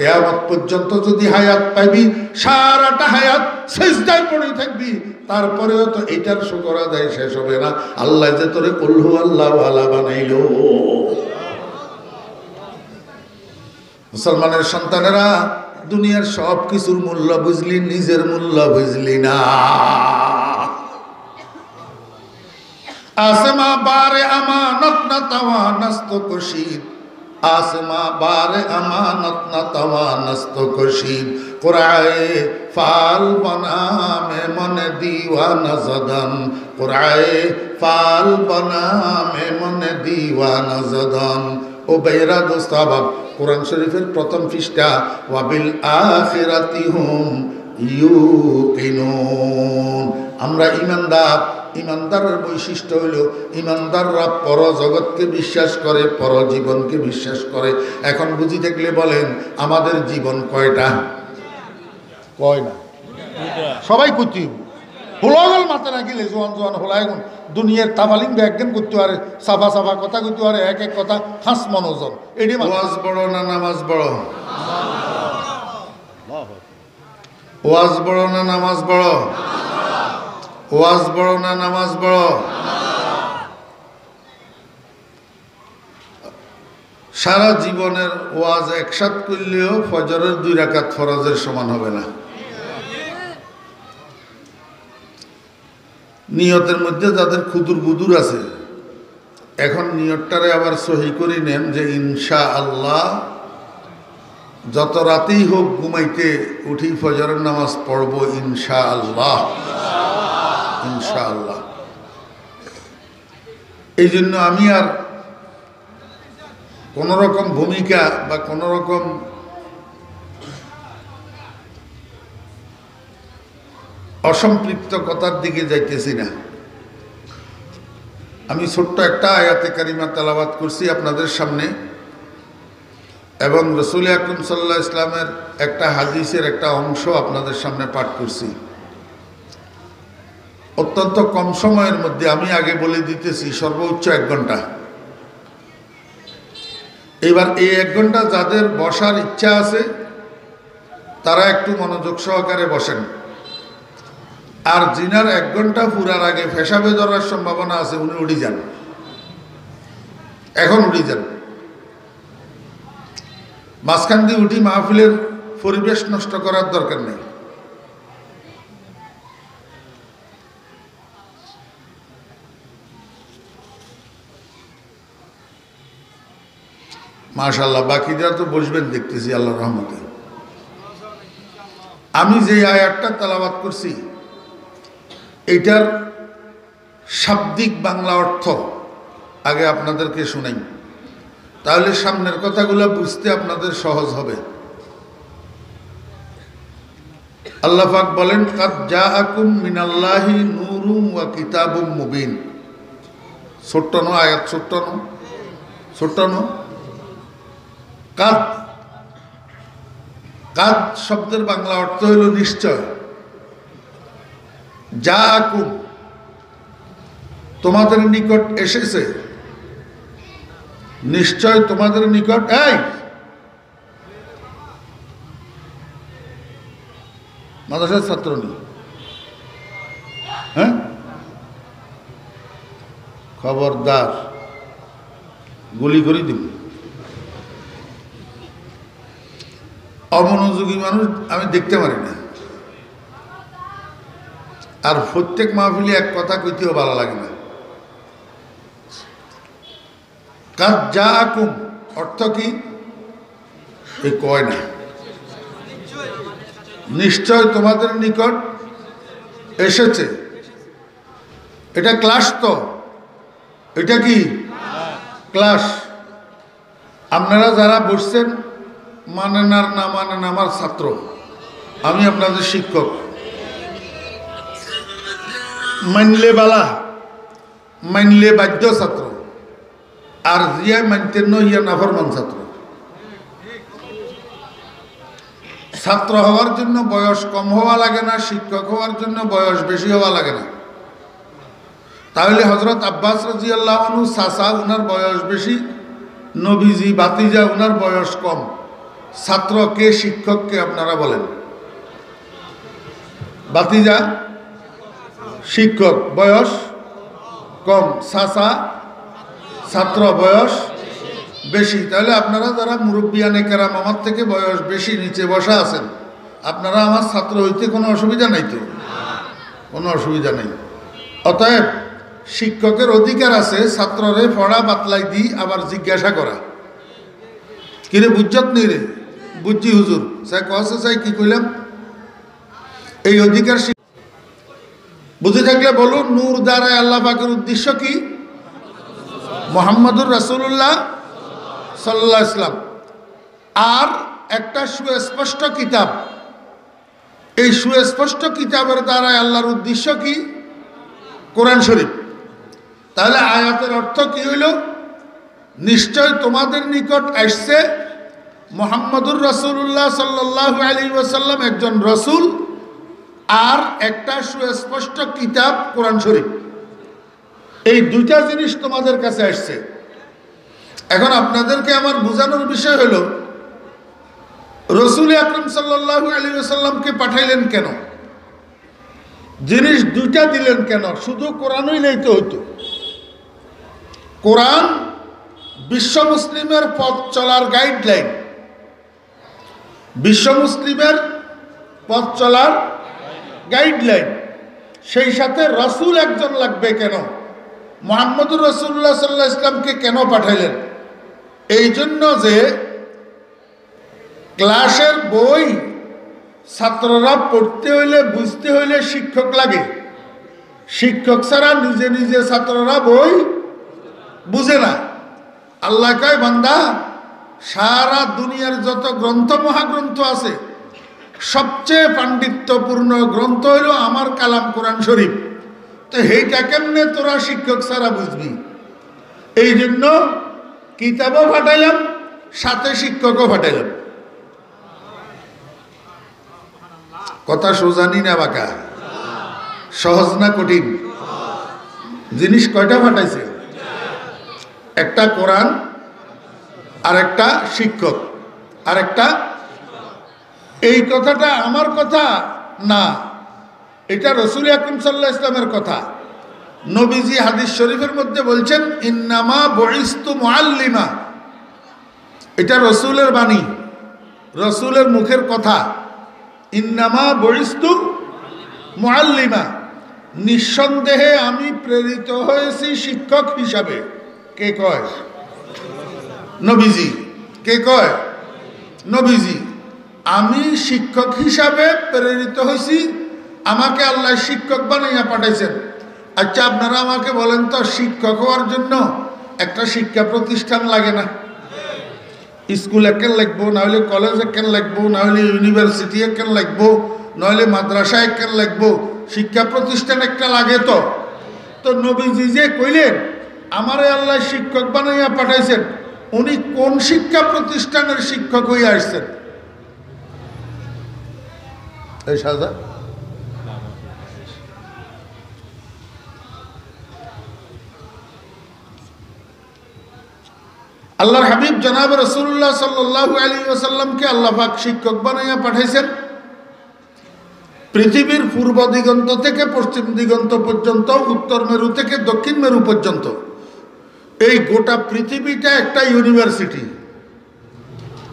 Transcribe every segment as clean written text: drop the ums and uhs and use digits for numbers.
কিয়ামত পর্যন্ত যদি হায়াত পাইবি, সারাটা হায়াত সিজদায় পড়ে থাকবি, তারপরেও তো এটার শুকর আদায় শেষ হবে না। আল্লাহ যে তোরে কুল হু আল্লাহু আলা বানাইলো। মুসলমানের সন্তানেরা, দুনিয়ার সব কিছুর মূল্য বুঝলি, নিজের মূল্য বুঝলি না। আসমা বারে আমানত না তাওয়ানাস্ত কশিদ, आसमां बार अमानत न तवानस्त कशीद, कुराए फाल बना में मन दीवाना जदन, कुराए फाल बना में मन दीवाना जदन। ओ बेरा दोस्त बाब, कुरान शरीफेर प्रथम पृष्ठा, वाबिल आखिराति हुम युकिनुन। আমরা ইমানদার, ইমানদারের বৈশিষ্ট্য হইল ইমানদাররা পরজগৎকে বিশ্বাস করে, পরজীবনকে বিশ্বাস করে। এখন বুঝি থাকলে বলেন, আমাদের জীবন কয়টা? কয় না, সবাই কুতি হোলাগল মাথা রাখিলে জোয়ান জোয়ান হোলাই গুণ দুনিয়ার তামালিং ব্যাজ্ঞান করতে পারে, সাফা সাফা কথা কইতে পারে, এক এক কথা হাস মনোজন। এটি ওয়াজ বড় না নামাজ বড়? ওয়াজ বড় না নামাজ বড়? ওয়াজ বড় না নামাজ বড়? সারা জীবনের ওয়াজ একসাথ করলেও ফজরের 2 রাকাত ফরজের সমান হবে না। নিয়তের মধ্যে যাদের খুদুর বুদুর আছে, এখন নিয়তটারে আবার সহি করে নেন যে ইনশাআল্লাহ যত রাতেই হোক ঘুমাইতে উঠি ফজরের নামাজ পড়ব ইনশাআল্লাহ, ইনশাআল্লাহ। এই জন্য আমি আর কোনো রকম ভূমিকা বা কোনো রকম অসম্পৃক্ততার দিকে যাইতেছি না। আমি ছোট্ট একটা আয়াতে কারিমা তেলাওয়াত করছি আপনাদের সামনে, এবং রাসূল আকরাম সাল্লাল্লাহু আলাইহি ওয়াসাল্লামের একটা হাদিসের একটা অংশ আপনাদের সামনে পাঠ করছি। অত্যন্ত কম সময়ের মধ্যে, আমি আগে বলে দিতেছি সর্বোচ্চ 1 ঘন্টা। এবার এই 1 ঘন্টা যাদের বসার ইচ্ছা আছে তারা একটু মনোযোগ সহকারে বসেন, আর জিনার 1 ঘন্টা পুরার আগে পেশাবে ধরার সম্ভাবনা আছে উনি উঠে যান, এখন উঠে যান। মাঝখান দিয়ে উঠি মাহফিলের পরিবেশ নষ্ট করার দরকার নেই। মাশাআল্লাহ, বাকিরা তো বসবেন দেখতেছি আল্লাহর রহমতে। আমি যে আয়াতটা তেলাওয়াত করছি এইটার শাব্দিক বাংলা অর্থ আগে আপনাদেরকে শুনাই, তাহলে সামনের কথাগুলো বুঝতে আপনাদের সহজ হবে। আল্লাহ পাক বলেন, কাদ জাআকুম মিনাল্লাহি নূরুম ওয়া কিতাবুম মুবিন। ছোট্ট নো আয়াত, ছোট্ট নো, ছোট্ট নো। কাদ, কাদ শব্দের বাংলা অর্থ হইল নিশ্চয়। জাআকুম, তোমাদের নিকট এসেছে, নিশ্চয় তোমাদের নিকট। এই মাদ্রাসার ছাত্র নেই, হ্যাঁ, খবরদার গুলি করে দিব। অমনোযোগী মানুষ আমি দেখতে পারি না, আর প্রত্যেক মাহফিলে এক কথা কইতেও ভালো লাগে না। কাদ জাআকুম অর্থ কি? এই কয় না, নিশ্চয় তোমাদের নিকট এসেছে। এটা ক্লাস, তো এটা কি ক্লাস? আপনারা যারা বসছেন মানেন আর না মানেন আমার ছাত্র, আমি আপনাদের শিক্ষক। মানলে বালা, মানলে বাধ্য ছাত্র, আর জিয়া মানতেন ইয়া নাফরমান ছাত্র। ছাত্র হওয়ার জন্য বয়স কম হওয়া লাগে না, শিক্ষক হওয়ার জন্য বয়স বেশি হওয়া লাগে না। তাহলে হযরত আব্বাস রাদিয়াল্লাহু আনহু চাচা, উনার বয়স বেশি, নবীজি ভাতিজা, উনার বয়স কম। ছাত্র কে, শিক্ষক কে? আপনারা বলেন। বাতিজা শিক্ষক, বয়স কম। চাচা ছাত্র, বয়স বেশি। তাহলে আপনারা যারা মুরব্বিয়ানে কেরাম, আমার থেকে বয়স বেশি, নিচে বসা আছেন, আপনারা আমার ছাত্র হইতে কোনো অসুবিধা নাই তো? কোনো অসুবিধা নেই। অতএব শিক্ষকের অধিকার আছে ছাত্ররে পড়া বাতলাই দি আবার জিজ্ঞাসা করা, কিরে বুঝছত নি রে? বুঝছি হুজুর। স্যার কসে চাই কি কইলাম? এই অধিকার বুঝে থাকলে বলুন, নূর দ্বারায় আল্লাহ পাকের উদ্দেশ্য কি? মুহাম্মদুর রাসূলুল্লাহ সাল্লাল্লাহু আলাইহি ওয়াসাল্লাম। আর একটা সুস্পষ্ট কিতাব, এই সুস্পষ্ট কিতাবের দ্বারায় আল্লাহর উদ্দেশ্য কি? কোরআন শরীফ। তাহলে আয়াতের অর্থ কি হইল? নিশ্চয় তোমাদের নিকট আসছে মুহাম্মদুর রাসূলুল্লাহ সাল্লাল্লাহু আলাইহি ওয়াসাল্লাম একজন রসুল, আর একটা সুস্পষ্ট কিতাব কোরআন শরীফ। এই দুইটা জিনিস তোমাদের কাছে আসছে। এখন আপনাদেরকে আমার বোঝানোর বিষয় হলো, রসুল আকরাম সাল্লাল্লাহু আলাইহি ওয়াসাল্লামকে পাঠাইলেন কেন? জিনিস দুইটা দিলেন কেন? শুধু কোরআনই নেই তো হইতো। কোরআন বিশ্ব মুসলিমের পথ চলার গাইডলাইন, বিশ্ব মুসলিমের পথ চলার গাইডলাইন। সেই সাথে রসুল একজন লাগবে কেন? মুহাম্মদুর রাসূলুল্লাহ সাল্লাল্লাহু আলাইহি ওয়াসাল্লামকে কেন পাঠাইলেন? এই জন্য যে ক্লাসের বই ছাত্ররা পড়তে হইলে, বুঝতে হইলে শিক্ষক লাগে। শিক্ষক ছাড়া নিজে নিজে ছাত্ররা বই বুঝে না। আল্লাহ কয়, বান্দা সারা দুনিয়ার যত গ্রন্থ, মহাগ্রন্থ আছে, সবচেয়ে পাণ্ডিত্যপূর্ণ গ্রন্থ হইল আমার কালাম কোরআন শরীফ। তো সেইটা কেমনে তোরা শিক্ষক ছাড়া বুঝবি? এই জন্য কিতাবও পাঠাইলাম, সাথে শিক্ষকও পাঠাইলাম। কথা সোজানি না বাঁকা? সহজ না কঠিন? জিনিস কয়টা পাঠাইছে? একটা কোরআন, আর একটা শিক্ষক, আর একটা। এই কথাটা আমার কথা না, এটা রসুল আকরাম সাল্লাল্লাহু আলাইহি ওয়াসাল্লামের কথা। নবীজি হাদিস শরীফের মধ্যে বলছেন, ইন্নামা বুইস্তু মুআল্লিমা। এটা রসুলের বাণী, রসুলের মুখের কথা। ইন্নামা বুইস্তু মুআল্লিমা, নিঃসন্দেহে আমি প্রেরিত হয়েছি শিক্ষক হিসাবে। কে কয়? নবীজি। কে কয়? নবীজি। আমি শিক্ষক হিসাবে প্রেরিত হয়েছি, আমাকে আল্লাহ শিক্ষক বানাইয়া পাঠাইছেন। আচ্ছা, আপনারা আমাকে বলেন তো, শিক্ষক হওয়ার জন্য একটা শিক্ষা প্রতিষ্ঠান লাগে না? স্কুল একখান লাগবো, নাহলে কলেজ একখান লাগবো, নাহলে ইউনিভার্সিটি একখান লাগবো, নাহলে মাদ্রাসা একখান লাগবো, শিক্ষা প্রতিষ্ঠান একটা লাগে। তো নবীজি যে কইলেন আমারে আল্লাহ শিক্ষক বানাইয়া পাঠাইছেন, উনি কোন শিক্ষা প্রতিষ্ঠানের শিক্ষক হইয়া আসছেন? এই সাজা আল্লাহর হাবিব জনাব রাসূলুল্লাহ সাল্লাল্লাহু আলাইহি ওয়াসাল্লামকে আল্লাহ পাক শিক্ষক বানাইয়া পাঠাইছেন। পৃথিবীর পূর্ব দিগন্ত থেকে পশ্চিম দিগন্ত পর্যন্ত, উত্তর মেরু থেকে দক্ষিণ মেরু পর্যন্ত, এই গোটা পৃথিবীটা একটা ইউনিভার্সিটি।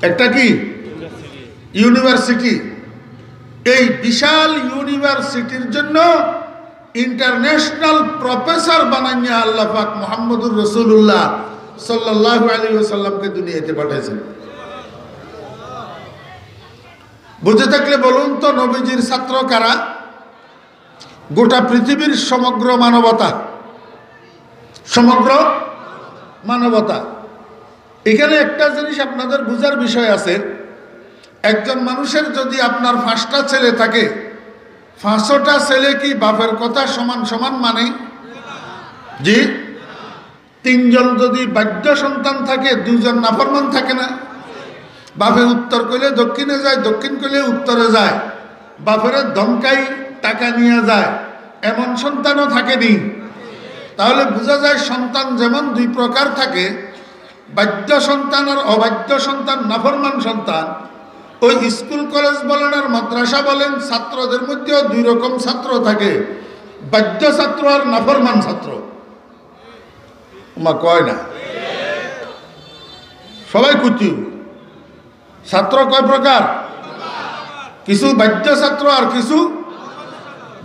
একটা কি? ইউনিভার্সিটি। এই বিশাল ইউনিভার্সিটির জন্য ইন্টারন্যাশনাল প্রফেসর বানাইয়া আল্লাহ পাক মুহাম্মদুর রাসূলুল্লাহ সাল্লাল্লাহু আলাইহি ওয়াসাল্লামকে দুনিয়াতে পাঠাইছেন। বুঝে থাকলে বলুন তো, নবীজির ছাত্র কারা? গোটা পৃথিবীর সমগ্র মানবতা, সমগ্র মানবতা। এখানে একটা জিনিস আপনাদের বুঝার বিষয় আছে। একজন মানুষের যদি আপনার 5টা ছেলে থাকে, 5টা ছেলে কি বাপের কথা সমান সমান মানে? জি। 3জন যদি বাধ্য সন্তান থাকে, 2জন নাফরমান থাকে না? বাপে উত্তর কইলে দক্ষিণে যায়, দক্ষিণ কইলে উত্তরে যায়, বাপের ধমকাই টাকা নিয়ে যায়, এমন সন্তানও থাকেনি। তাহলে বোঝা যায় সন্তান যেমন 2 প্রকার থাকে, বাধ্য সন্তান আর অবাধ্য সন্তান, নাফরমান সন্তান, ওই স্কুল কলেজ বলেন আর মাদ্রাসা বলেন, ছাত্রদের মধ্যেও দুই রকম ছাত্র থাকে, বাধ্য ছাত্র আর নাফরমান ছাত্র। মা কয় না, সবাই কুচু। ছাত্র কয় প্রকার? কিছু বাধ্য ছাত্র আর কিছু।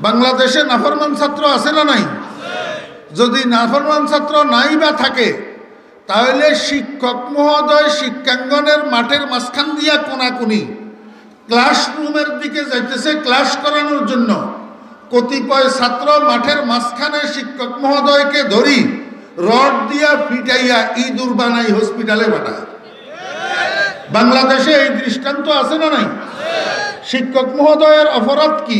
বাংলাদেশে নাফরমান ছাত্র আছে না নাই? যদি নাফরমান ছাত্র নাই বা থাকে, তাহলে শিক্ষক মহোদয় শিক্ষাঙ্গনের মাঠের মাঝখান দিয়া কোনাকুনি ক্লাসরুমের দিকে যাইতেছে ক্লাস করানোর জন্য। কতিপয় ছাত্র মাঠের মাঝখানে শিক্ষক মহোদয়কে ধরি রড দিয়া ফিটাইয়া ইঁদুর বানাই হসপিটালে পাঠায়। বাংলাদেশে এই দৃষ্টান্ত আছে না নাই? শিক্ষক মহোদয়ের অপরাধ কি?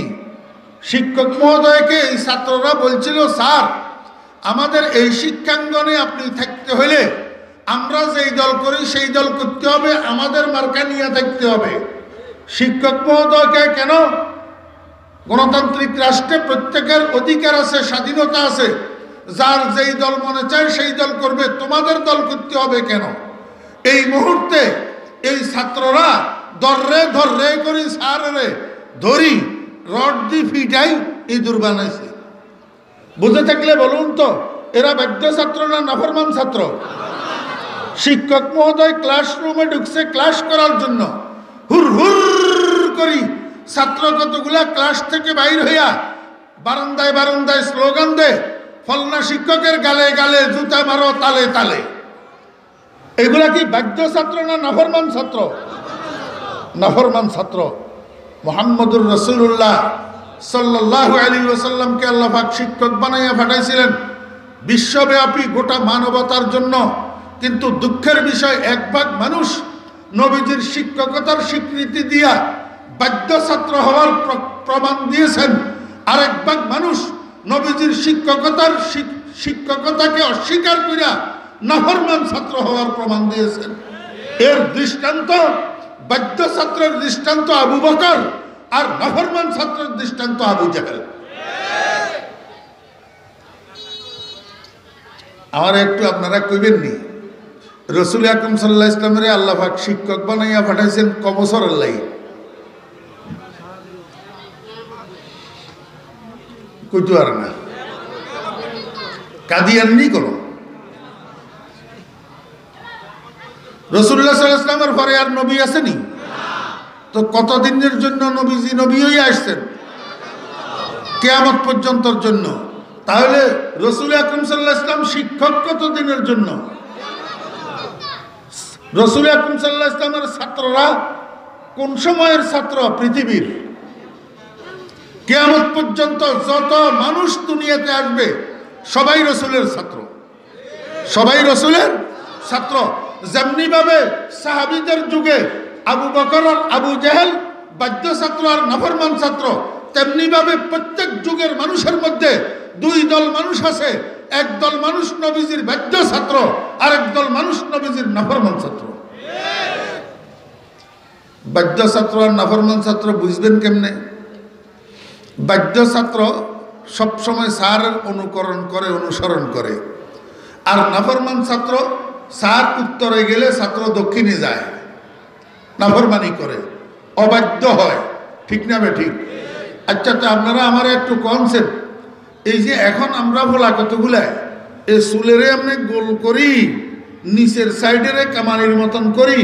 শিক্ষক মহোদয়কে এই ছাত্ররা বলছিল, স্যার আমাদের এই শিক্ষাঙ্গনে আপনি থাকতে হলে আমরা যেই দল করি সেই দল করতে হবে, আমাদের মার্কা নিয়ে থাকতে হবে। শিক্ষক মহোদয়কে কেন? গণতান্ত্রিক রাষ্ট্রে প্রত্যেকের অধিকার আছে, স্বাধীনতা আছে, যার যেই দল মনে চায় সেই দল করবে, তোমাদের দল করতে হবে কেন? এই মুহূর্তে এই ছাত্ররা ধরে করি স্যারে ধরি রড দি ফিটাই ইঁদুর বানাইছে। বুঝে থাকলে বলুন তো, এরা বাধ্য ছাত্র না নাফরমান ছাত্র? শিক্ষক মহোদয় ক্লাসরুমে ঢুকছে ক্লাস করার জন্য, হুর হুর করি ছাত্র কতগুলা ক্লাস থেকে বাইর হইয়া বারান্দায় বারান্দায় স্লোগান দে, ফলনা শিক্ষকের গালে গালে জুতা মারো তালে তালে। এগুলা কি বাধ্য ছাত্র না নাফরমান ছাত্র? নাফরমান ছাত্র। মুহাম্মদুর রাসূলুল্লাহ সাল্লাল্লাহু আলাইহি ওয়াসাল্লামকে আল্লাহ পাক শিক্ষক বানাইয়া পাঠাইছিলেন বিশ্বব্যাপী গোটা মানবতার জন্য। কিন্তু দুঃখের বিষয়, এক ভাগ মানুষ নবীজির শিক্ষকতার স্বীকৃতি দিয়া বাধ্য ছাত্র হওয়ার প্রমাণ দিয়েছেন, আরেক ভাগ মানুষ নবীজির শিক্ষকতাকে অস্বীকার করিয়া নাফরমান ছাত্র হওয়ার প্রমাণ দিয়েছেন। এর দৃষ্টান্ত, বাধ্য ছাত্রের দৃষ্টান্ত আবু বকর, আর নাফরমান ছাত্রের দৃষ্টান্ত আবু জাহেল। আমার একটু আপনারা কইবেন নি, রসুল আকরাম সাল্লাল্লাহু আলাইহি ওয়াসাল্লামের আল্লাহ পাক শিক্ষক বানাইয়া পাঠাইছেন ক বছরের লাগি? কইতে আর না, কাদিয়াননি কোন। রাসূলুল্লাহ সাল্লাল্লাহু আলাইহি ওয়াসাল্লামের পরে আর নবী আসেনি তো কতদিনের জন্য নবীজি নবী হয়ে আসছেন? কিয়ামত পর্যন্তর জন্য। তাহলে রাসূল আকরাম সাল্লাল্লাহু আলাইহি ওয়াসাল্লাম শিক্ষক কতদিনের জন্য? রাসূল আকরাম সাল্লাল্লাহু আলাইহি ওয়াসাল্লামের ছাত্ররা কোন সময়ের ছাত্র? পৃথিবীর। কিয়ামত পর্যন্ত যত মানুষ দুনিয়াতে আসবে সবাই রাসূলের ছাত্র, সবাই রাসূলের ছাত্র। যেমনি ভাবে সাহাবীদের যুগে আবু বকর আর আবু জাহেল বাধ্য ছাত্র আর নাফরমান ছাত্র, তেমনি ভাবে প্রত্যেক যুগের মানুষের মধ্যে দুই দল মানুষ আছে। এক দল মানুষ নবীজির বাধ্য ছাত্র, আর এক দল মানুষ নবীজির নাফরমান ছাত্র। বাধ্য ছাত্র আর নাফরমান ছাত্র বুঝবেন কেমনে? বাধ্য ছাত্র সবসময় স্যারের অনুকরণ করে, অনুসরণ করে, আর নাফরমান ছাত্র স্যার উত্তরে গেলে ছাত্র দক্ষিণে যায়, নাফরমানি করে, অবাধ্য হয়। ঠিক না বে ঠিক? আচ্ছা, তো আপনারা আমার একটু কনসেপ্ট, এই যে এখন আমরা বলা কতগুলা এই চুলেরে আমরা গোল করি, নিচের সাইডেরে কামানির মতন করি,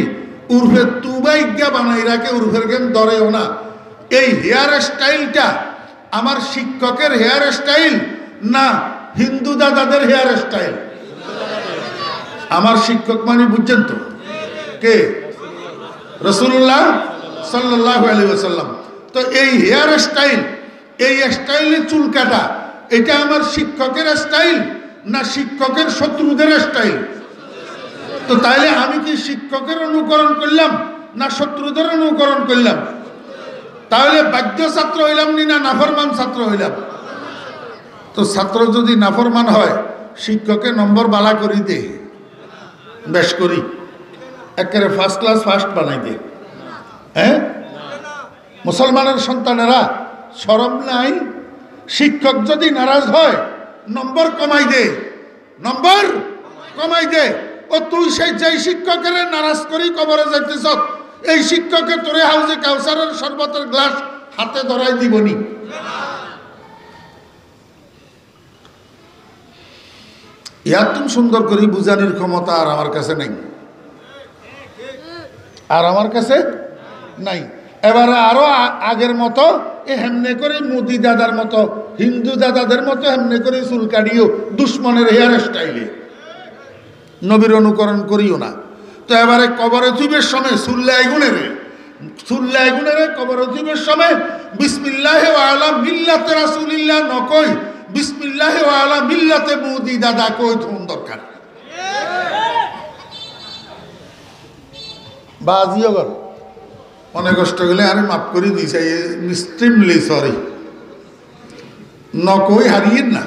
উর্ফে তুবাইজ্ঞা বানাই রাখে, উর্ফের গেম ধরেও না। এই হেয়ার স্টাইলটা আমার শিক্ষকের হেয়ার স্টাইল না হিন্দু দাদাদের হেয়ার স্টাইল? আমার শিক্ষক মানে বুঝছেন তো কে? রাসূলুল্লাহ সাল্লাল্লাহু আলাইহি ওয়াসাল্লাম। তো এই হেয়ার স্টাইল, এই স্টাইলে চুল কাটা, এটা আমার শিক্ষকের স্টাইল না শিক্ষকের শত্রুদের স্টাইল? তো তাইলে আমি কি শিক্ষকের অনুকরণ করলাম না শত্রুদের অনুকরণ করলাম? তাহলে বাধ্য ছাত্র হইলাম না নাফরমান ছাত্র হইলাম? তো ছাত্র যদি নাফরমান হয়, শিক্ষকের নম্বর বালা করি দে, বেশ করি, একেবারে ফার্স্ট ক্লাস ফার্স্ট বানাই দে। হ্যাঁ, মুসলমানের সন্তানেরা শরম নাই? শিক্ষক যদি নারাজ হয় নম্বর কমাই দে, নম্বর কমাই দে। ও তুই সেই যেই শিক্ষকের নারাজ করি কবরে যাইতেছ, এই শিক্ষকে তোরে হাউজে কাউসারের শরবতের গ্লাস হাতে ধরাই দিবনি। এত সুন্দর করে বুঝানোর ক্ষমতা আর আমার কাছে নাই, আর আমার কাছে নাই। এবারে আরো আগের মতো হেমনে করে মোদি দাদার মতো, হিন্দু দাদাদের মতো হেমনে করে চুল কাটিও দুশ্মনের হেয়ার স্টাইলে, নবীর অনুকরণ করিও না। তো এবারে কবরে থুইবের সময় সুল্লাই গুণেরে কবরে থুইবের সময় বিসমিল্লাহ আলা মিল্লাতে রাসূলিল্লাহ নকই, বিসমিল্লাহ আলা মিল্লাতে মোদি দাদা কই থুন দরকার। বাজিও গর অনেক কষ্ট গেলে আরে মাফ করে দিয়েছে, মিস্ট্রিমলি সরি, নকই হারিয়েন না।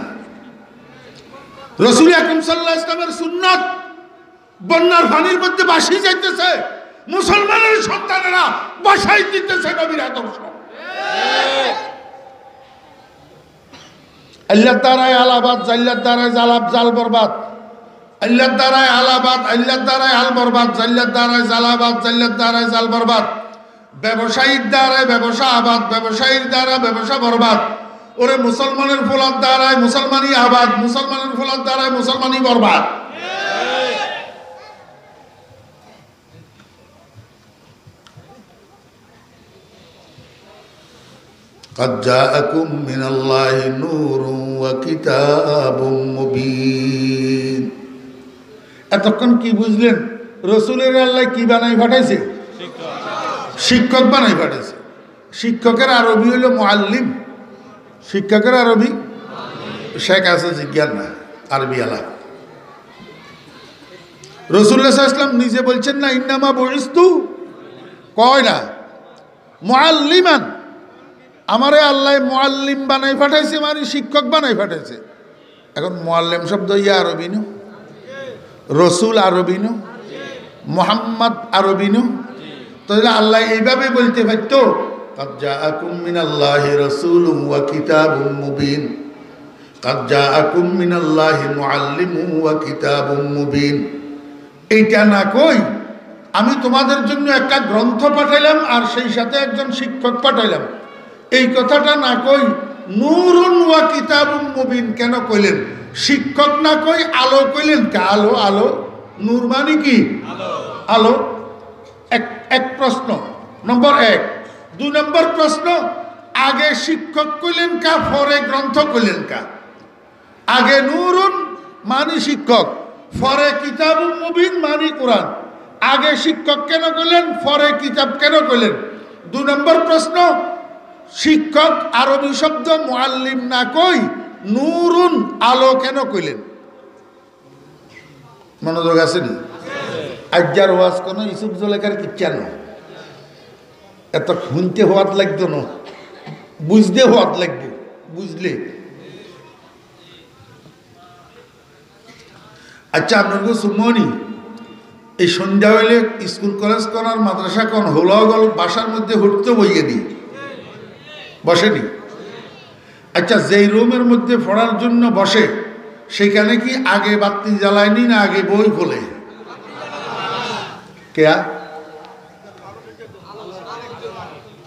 রাসূল আকরাম সাল্লাল্লাহু আলাইহি ওয়াসাল্লামের সুন্নাত বন্যার পানির মধ্যে ভাসি যাইতেছে, মুসলমানের সন্তানেরা বাসাই দিতেছে নবীর আদর্শ। আল্লাহর দ্বারায় আলাবাদ, জাল্লার দ্বারায় জালাব জাল বরবাদ, আল্লাহর দ্বারায় আলাবাদ, আল্লাহর দ্বারায় আল বরবাদ, জাল্লার দ্বারায় জালাবাদ, জাল্লার দ্বারায় জাল বরবাদ, ব্যবসায়ীর দ্বারায় ব্যবসা আবাদ, ব্যবসায়ীর দ্বারা ব্যবসা বরবাদ। ওরে মুসলমানের ফলার দ্বারায় মুসলমানি আবাদ, মুসলমানের ফলার দ্বারায় মুসলমানি বরবাদ। قد جاءكم من الله نور وكتاب مبين। এতক্ষণ কি বুঝলেন? রসুলের আল্লাহ কি বানাই পাঠাইছে? শিক্ষক বানাই পাঠাইছে। শিক্ষকের আরবি হইল মুআল্লিম, শিক্ষকের আরবি শেখ আছে জিজ্ঞান না আরবি আলা। রাসূলুল্লাহ সাল্লাল্লাহু আলাইহি ওয়াসাল্লাম নিজে বলছেন না, ইন্নামা বুইস্তু, কয় না মুআল্লিমান, আমারে আল্লাহ মুআল্লিম বানাই পাঠাইছে, মানে শিক্ষক বানাই পাঠাইছে। এখন মুআল্লিম শব্দ ইয়া আরবি নু, রসুল আরবি নু, মুহাম্মদ আরবি নু, তাহলে আল্লাহ এইভাবে বলতে পারতো قد جاءكم من الله رسول وكتاب مبين, قد جاءكم من الله معلم وكتاب مبين। এইটা না কই আমি তোমাদের জন্য একটা গ্রন্থ পাঠাইলাম আর সেই সাথে একজন শিক্ষক পাঠাইলাম, এই কথাটা না কই নূরুন ওয়া কিতাবুম মুবিন কেন কইলেন? শিক্ষক না কই আলো কইলেন কে? আলো, আলো নূর মানে কি? আলো। এক প্রশ্ন, নম্বর এক। দুই নম্বর প্রশ্ন, আগে শিক্ষক কইলেন কা, পরে গ্রন্থ কইলেন কা? আগে নূরুন মানে শিক্ষক, পরে কিতাবুম মুবিন মানে কোরআন। আগে শিক্ষক কেন কইলেন, পরে কিতাব কেন কইলেন? দুই নম্বর প্রশ্ন, শিক্ষক আরবি শব্দ মুআল্লিম না কই নূরুন আলো কেন কইলেন? মনোযোগ আছে নি? আজ্জার ওয়াজ কোন ইসুফ জলেখার কিচ্ছা না, এত শুনতে হওয়াত লাগতো না, বুঝতে হওয়াত লাগবে, বুঝলে। আচ্ছা আপনার সুমনি এই সন্ধ্যা হইলে স্কুল কলেজ কোন আর মাদ্রাসা কোন হোলাগল বাসার মধ্যে হুটতে বইয়ে দিই, বসেনি? আচ্ছা যেই রুমের মধ্যে পড়ার জন্য বসে সেখানে কি আগে বাতি জ্বালায়নি না আগে বই খোলে? কেয়া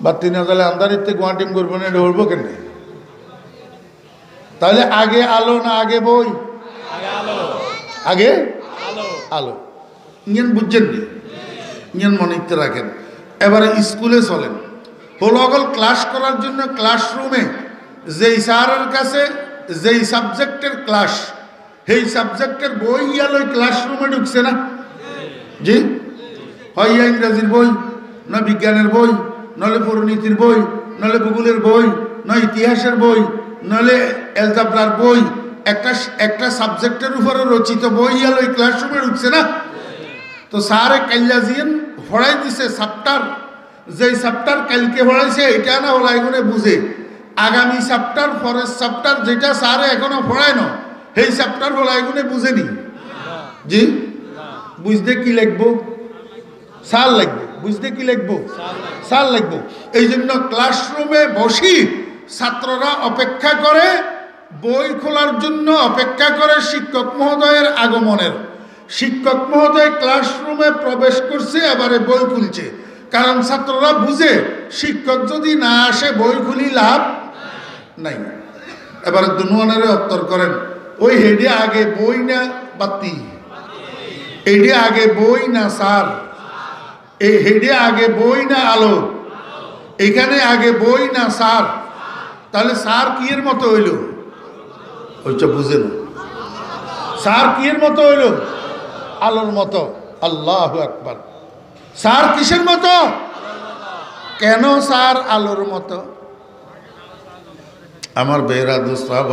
বাতি না জ্বালে আন্ধারিতে গুয়াটিম করবো না, ঢলবো কেন? তাহলে আগে আলো না আগে বই? আগে আলো। ইঞ্জন বুঝছেন নি? ইঞ্জন মনে রাখেন। এবারে স্কুলে চলেন, হোলগল ক্লাস করার জন্য ক্লাসরুমে যেই স্যারের কাছে যেই সাবজেক্টের ক্লাস, সেই সাবজেক্টের বই ইয়ালো ক্লাসরুমে ঢুকছে না? জি, হয় ইংরেজির বই, না বিজ্ঞানের বই, নলে পরিণীতির বই, নলে ভূগোলের বই, নয় ইতিহাসের বই, নলে এলজাব্রার বই, একটা সাবজেক্টের উপরে রচিত বই ইয়ালো ক্লাসরুমে ঢুকছে না? তো স্যারে কাল্লাজিয়ান পড়াই দিছে চ্যাপ্টার, যেই চ্যাপ্টার কালকে পড়াইছে এটা না হলো এগুলো বুঝে আগামী চ্যাপ্টার পরের চ্যাপ্টার যেটা স্যারে এখনো পড়ায় না সেই চ্যাপ্টার হলো এগুলো বুঝেনি। জি, বুঝতে কি লিখবো? সাল লাগবে। বুঝতে কি লিখবো? সাল লাগবো। এই জন্য ক্লাসরুমে বসি ছাত্ররা অপেক্ষা করে, বই খোলার জন্য অপেক্ষা করে শিক্ষক মহোদয়ের আগমনের। শিক্ষক মহোদয় ক্লাসরুমে প্রবেশ করছে, এবারে বই খুলছে, কারণ ছাত্ররা বুঝে শিক্ষক যদি না আসে বই খুলি লাভ নাই। এবারে দুনুয়ানের উত্তর করেন, ওই হেডে আগে বই না বাতি? এইডে আগে বই না স্যার? এই হেডে আগে বই না আলো? এখানে আগে বই না স্যার? তাহলে স্যার কি এর মতো হইল? ওইটা বুঝে না। স্যার কি এর মতো হইল? আলোর মতো। আল্লাহু আকবার। স্যার কিসের মতো? কেন স্যার আলোর মতো? আমার বেহরা দুস্তাব,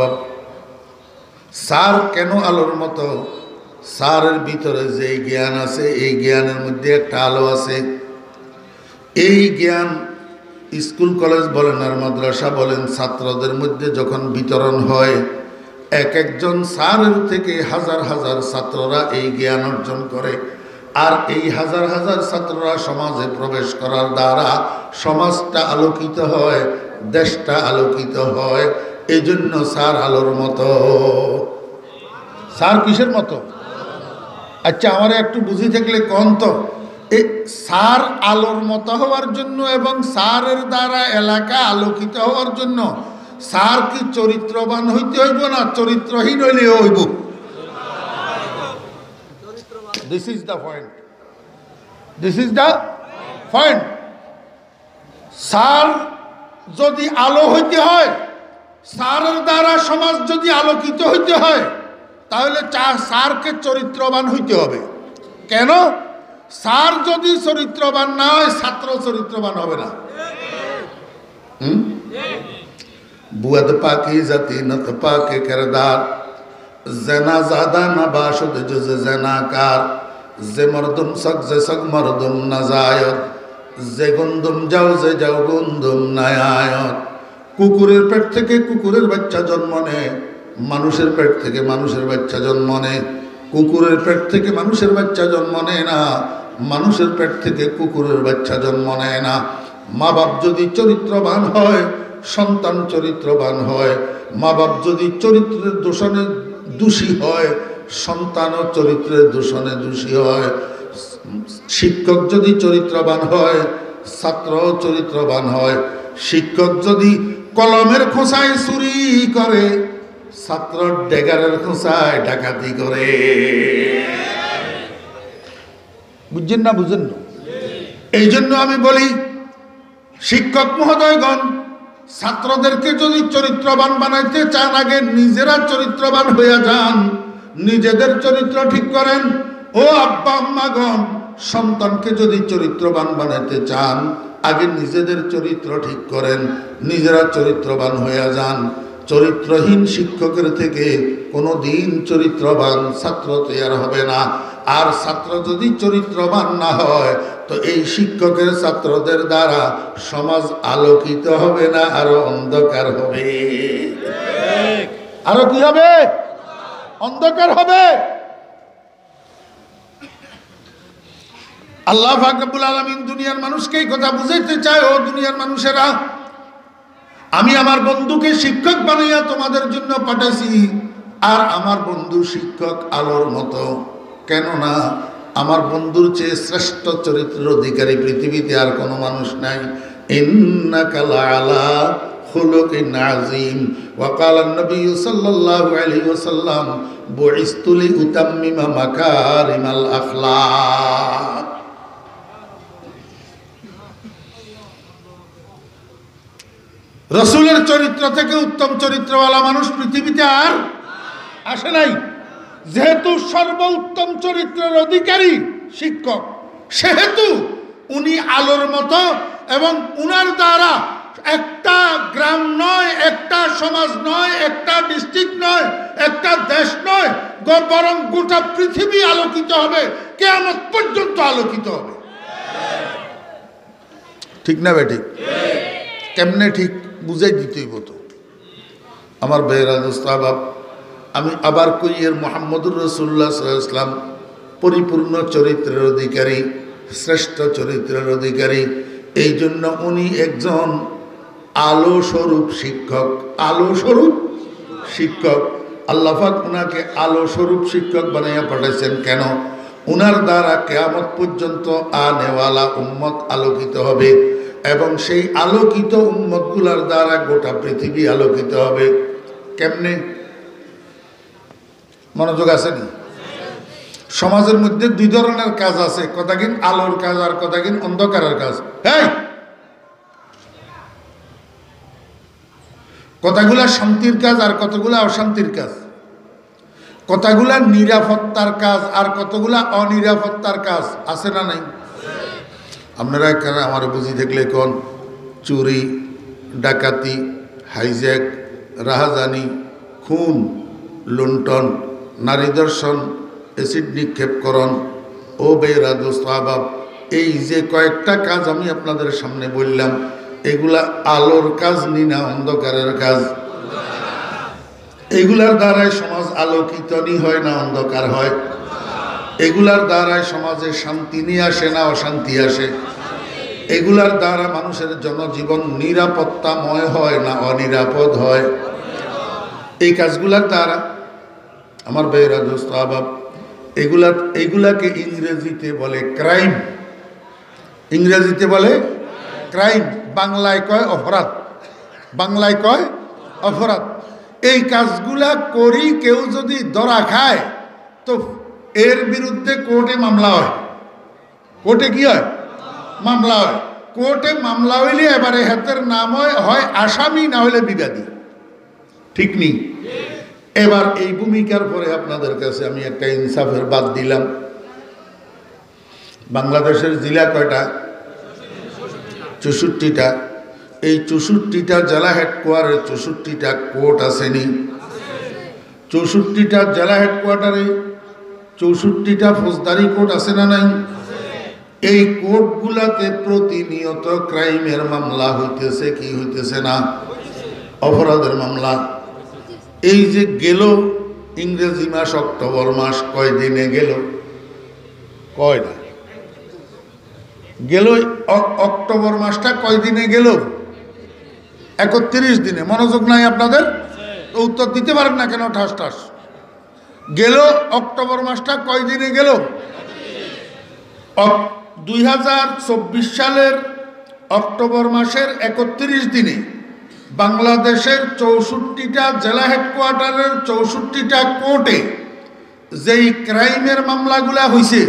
স্যার কেন আলোর মতো? স্যারের ভিতরে যে জ্ঞান আছে, এই জ্ঞানের মধ্যে একটা আলো আছে। এই জ্ঞান স্কুল কলেজ বলেন আর মাদ্রাসা বলেন, ছাত্রদের মধ্যে যখন বিতরণ হয়, এক একজন স্যারের থেকে হাজার হাজার ছাত্ররা এই জ্ঞান অর্জন করে। আর এই হাজার হাজার ছাত্ররা সমাজে প্রবেশ করার দ্বারা সমাজটা আলোকিত হয়, দেশটা আলোকিত হয়। এই জন্য স্যার আলোর মতো। স্যার কিসের মতো? আচ্ছা, আমার একটু বুঝি থাকলে কোন তো, এই স্যার আলোর মতো হওয়ার জন্য এবং স্যারের দ্বারা এলাকা আলোকিত হওয়ার জন্য স্যার কি চরিত্রবান হইতে হইব না চরিত্রহীন হইলে হইব? This is the point. This is the point. Sir যদি আলো হইতে হয়, স্যারের দ্বারা সমাজ যদি আলোকিত হইতে হয়, তাহলে স্যারকে চরিত্রবান হইতে হবে। কেন? স্যার যদি চরিত্রবান না হয়, ছাত্র চরিত্রবান হবে না। বুয়াদ পাকি জাতি নত পাকে কিরদার, জেনা জাদা না বাসুদ জুজে জেনাকার, যে মরদুম সক যে সক মরদুম না জায়ত, যে গুন্দুম যাও যে যাও গুন্দুম নায়ায়ত। কুকুরের পেট থেকে কুকুরের বাচ্চা জন্ম নেয়, মানুষের পেট থেকে মানুষের বাচ্চা জন্ম নেয়। কুকুরের পেট থেকে মানুষের বাচ্চা জন্ম নেয় না, মানুষের পেট থেকে কুকুরের বাচ্চা জন্ম নেয় না। মা বাপ যদি চরিত্রবান হয়, সন্তান চরিত্রবান হয়। মা বাপ যদি চরিত্রের দূষণে দোষী হয়, সন্তানও চরিত্রের দূষণে দোষী হয়। শিক্ষক যদি চরিত্রবান হয়, ছাত্রও চরিত্রবান হয়। শিক্ষক যদি কলমের খোঁচায় চুরি করে, ছাত্র ডেগারের খোঁচায় ডাকাতি করে। বুঝছেন না? বুঝেন না? এই জন্য আমি বলি, শিক্ষক মহোদয়গণ, ছাত্রদেরকে যদি চরিত্রবান বানাইতে চান, আগে নিজেরা চরিত্রবান হইয়া যান, নিজেদের চরিত্র ঠিক করেন। ও আব্বা আম্মাগণ, সন্তানকে যদি চরিত্রবান বানাইতে চান, আগে নিজেদের চরিত্র ঠিক করেন, নিজেরা চরিত্রবান হইয়া যান। চরিত্রহীন শিক্ষকের থেকে কোনো দিন চরিত্রবান ছাত্র তৈরি হবে না। আর ছাত্র যদি চরিত্রবান না হয়, তো এই শিক্ষকের ছাত্রদের দ্বারা সমাজ আলোকিত হবে না, আরো অন্ধকার হবে। আরো কি হবে? অন্ধকার হবে। আল্লাহ পাক রব্বুল আলামিন দুনিয়ার মানুষকে এই কথা বুঝাইতে চায়, ও দুনিয়ার মানুষেরা, আমি আমার বন্ধুকে শিক্ষক বানাইয়া তোমাদের জন্য পাঠাইছি। আর আমার বন্ধু শিক্ষক আলোর মতো। কেননা আমার বন্ধুর চেয়ে শ্রেষ্ঠ চরিত্রের অধিকারী পৃথিবীতে আর কোনো মানুষ নাই। ইন্নাকা লাআলা খুলুকিন আযীম। ওয়া ক্বালা an-নবী সাল্লাল্লাহু আলাইহি ওয়াসাল্লাম, বুইসতু লিউতাম্মিমা মাকারিমাল আখলাক। রসুলের চরিত্র থেকে উত্তম চরিত্রওয়ালা মানুষ পৃথিবীতে আর আসে নাই। যেহেতু সর্বোত্তম চরিত্রের অধিকারী শিক্ষক, সেহেতু উনি আলোর মতো, এবং উনার দ্বারা একটা গ্রাম নয়, একটা সমাজ নয়, একটা ডিস্ট্রিক্ট নয়, একটা দেশ নয়, বরং গোটা পৃথিবী আলোকিত হবে, কিয়ামত পর্যন্ত আলোকিত হবে। ঠিক না বে? ঠিক। কেমনে ঠিক বুঝাই দিতেই হতো। আমার বেহরা দোস্তাবাব, আমি আবার কই, এর মুহাম্মদুর রাসূলুল্লাহ সাল্লাল্লাহু আলাইহি ওয়াসাল্লাম পরিপূর্ণ চরিত্রের অধিকারী, শ্রেষ্ঠ চরিত্রের অধিকারী। এই জন্য উনি একজন আলো স্বরূপ শিক্ষক। আলো স্বরূপ শিক্ষক। আল্লাহ পাক উনাকে আলো স্বরূপ শিক্ষক বানাইয়া পাঠাইছেন। কেন? উনার দ্বারা কিয়ামত পর্যন্ত আনেওয়ালা উম্মত আলোকিত হবে এবং সেই আলোকিত উম্মতগুলার দ্বারা গোটা পৃথিবী আলোকিত হবে। কেমনে? মনোযোগ আছে নি? সমাজের মধ্যে দুই ধরনের কাজ আছে, কতদিন আলোর কাজ আর কতদিন অন্ধকারের কাজ। হ্যাঁ, কতগুলা শান্তির কাজ আর কতগুলা অশান্তির কাজ, কতগুলা নিরাপত্তার কাজ আর কতগুলা অনিরাপত্তার কাজ আছে না নাই? আপনারা কেন আমার বুঝি দেখলে কোন চুরি, ডাকাতি, হাইজ্যাক, রাহাজানি, খুন, লুণ্ঠন, নারী দর্শন, অ্যাসিড নিক্ষেপকরণ, ও বেরা দোস্ত আবাব, এই যে কয়েকটা কাজ আমি আপনাদের সামনে বললাম, এগুলা আলোর কাজ নি না অন্ধকারের কাজ? এগুলার দ্বারাই সমাজ আলোকিত নি হয় না অন্ধকার হয়? এগুলার দ্বারাই সমাজে শান্তি নিয়ে আসে না অশান্তি আসে? এগুলার দ্বারা মানুষের জনজীবন নিরাপত্তাময় হয় না অনিরাপদ হয়? এই কাজগুলার দ্বারা আমার ভাইয়েরা দোস্ত আবাব, এগুলাকে ইংরেজিতে বলে ক্রাইম। ইংরেজিতে বলে ক্রাইম, বাংলায় কয় অপরাধ। বাংলায় কয় অপরাধ। এই কাজগুলা করি কেউ যদি ধরা খায় তো এর বিরুদ্ধে কোর্টে মামলা হয়। কোর্টে কি হয়? মামলা হয়। কোর্টে মামলা হইলে এবারে হাতের নাম হয় আসামি, না হলে বিবাদী। ঠিক নেই? এবার এই ভূমিকার পরে আপনাদের কাছে আমি একটা ইনসাফের বাদ দিলাম। বাংলাদেশের জেলা কয়টা? 64টা। এই 64টা জেলা হেডকোয়ার্টারে 64টা কোর্ট আসেনি? 64টা জেলা হেডকোয়ার্টারে 64টা ফৌজদারি কোর্ট আছে না নাই? এই কোর্টগুলাতে প্রতিনিয়ত ক্রাইমের মামলা হইতেছে কি হইতেছে না? অপরাধের মামলা। এই যে গেল ইংরেজি মাস অক্টোবর মাস, কয়দিনে গেল? কয়টা গেল? অক্টোবর মাসটা কয়দিনে গেল? 31 দিনে। মনোযোগ নাই আপনাদের? উত্তর দিতে পারেন না কেন ঠাস ঠাস? গেল অক্টোবর মাসটা কয়দিনে গেল? 2024 সালের অক্টোবর মাসের 31 দিনে বাংলাদেশের 64টা জেলা হেডকোয়ার্টারের 64টা কোর্টে যেই ক্রাইমের মামলাগুলা হয়েছে,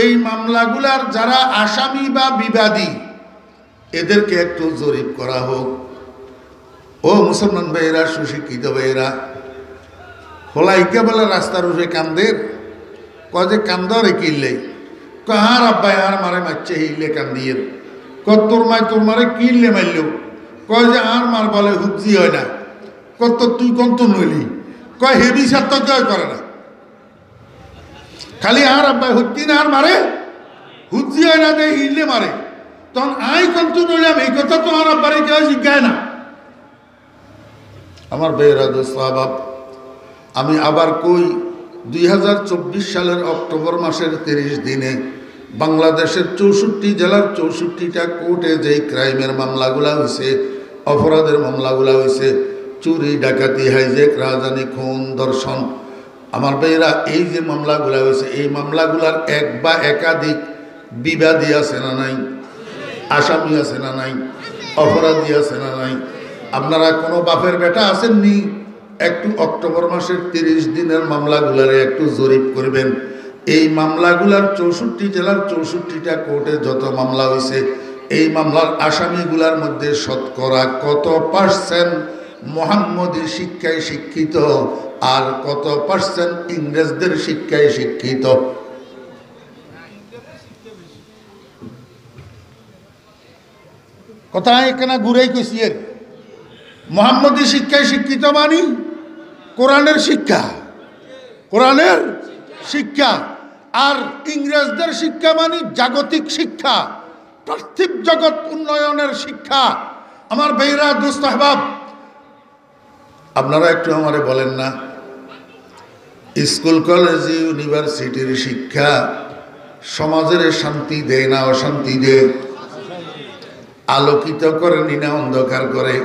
এই মামলাগুলার যারা আসামি বা বিবাদী এদেরকে একটু জরিপ করা হোক। ও মুসলমান ভাইয়েরা, সুশিক্ষিত ভাইয়েরা, হলাইকে বলে রাস্তার উঠে কান্দের, কয় যে কান্দরে কিনলে, কয় আর আব্বাই আর মারে মারছে হিলে কান্দিয়ে, কয় তোর মারে কিনলে মারলেও, কয় যে আর মার বলে হুবজি হয় না, কত তুই কন্ত নইলি, কয় হেবি সার্থ জয় করে না, খালি আর আব্বাই হচ্ছি না আর মারে, হুবজি হয় না দেয় হিলে মারে, তখন আই কন্ত নইলাম, এই কথা তো আর আব্বারে কেউ জিজ্ঞায় না। আমার ভাইয়েরা দোস্ত আবাব, আমি আবার কই 2024 সালের অক্টোবর মাসের 30 দিনে বাংলাদেশের 64 জেলার 64টা কোর্টে যেই ক্রাইমের মামলাগুলা হয়েছে, অপরাধের মামলাগুলা হয়েছে, চুরি, ডাকাতি, হাইজ্যাক, রাজধানী, খুন, ধর্ষণ, আমার ভাইয়েরা এই যে মামলাগুলা হয়েছে, এই মামলাগুলার এক বা একাধিক বিবাদী আছে না নাই? আসামি আছে না নাই? অপরাধী আছে না নাই? আপনারা কোনো বাপের বেটা আসেননি? একটু অক্টোবর মাসের 30 দিনের মামলাগুলারে একটু জরিপ করবেন। এই মামলাগুলার 64 জেলার 64টা কোর্টে যত মামলা হয়েছে, এই মামলার আসামিগুলার মধ্যে শতকরা কত পার্সেন্ট মোহাম্মদী শিক্ষায় শিক্ষিত আর কত পার্সেন্ট ইংরেজদের শিক্ষায় শিক্ষিত? কথা এখানে ঘুরেই কইছি। এর মোহাম্মদী শিক্ষায় শিক্ষিত মানি কোরআনের শিক্ষা, কোরআনের শিক্ষা, আর ইংরেজদের শিক্ষা মানি জাগতিক শিক্ষা, পার্থিব জগৎ উন্নয়নের শিক্ষা। আমার ভাইরা দোস্ত আহবাব, আপনারা একটু আমারে বলেন না, স্কুল কলেজ ইউনিভার্সিটির শিক্ষা সমাজের শান্তি দেয় না অশান্তি দেয়? আলোকিত করে নি না অন্ধকার করে?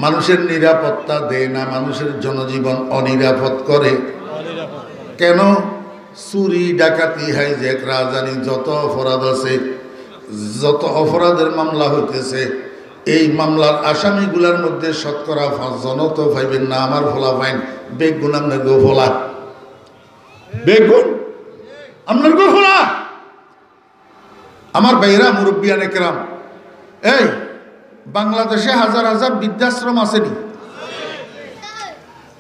মানুষের নিরাপত্তা দেয় না, মানুষের জনজীবন অনিরাপদ করে। কেন? চুরি, ডাকাতি, হাইজ্যাক, রাজধানী, যত অপরাধ আছে, যত অপরাধের মামলা হইতেছে, এই মামলার আসামিগুলার মধ্যে শতকরা 5 জন তো পাইবেন না আমার ফোলা ফাইন বেগুন আপনার গো ফোলা, বেগুন আপনার গো ফোলা। আমার ভাইরা মুরব্বিয়ান একরাম, এই বাংলাদেশে হাজার হাজার বৃদ্ধাশ্রম আসেনি?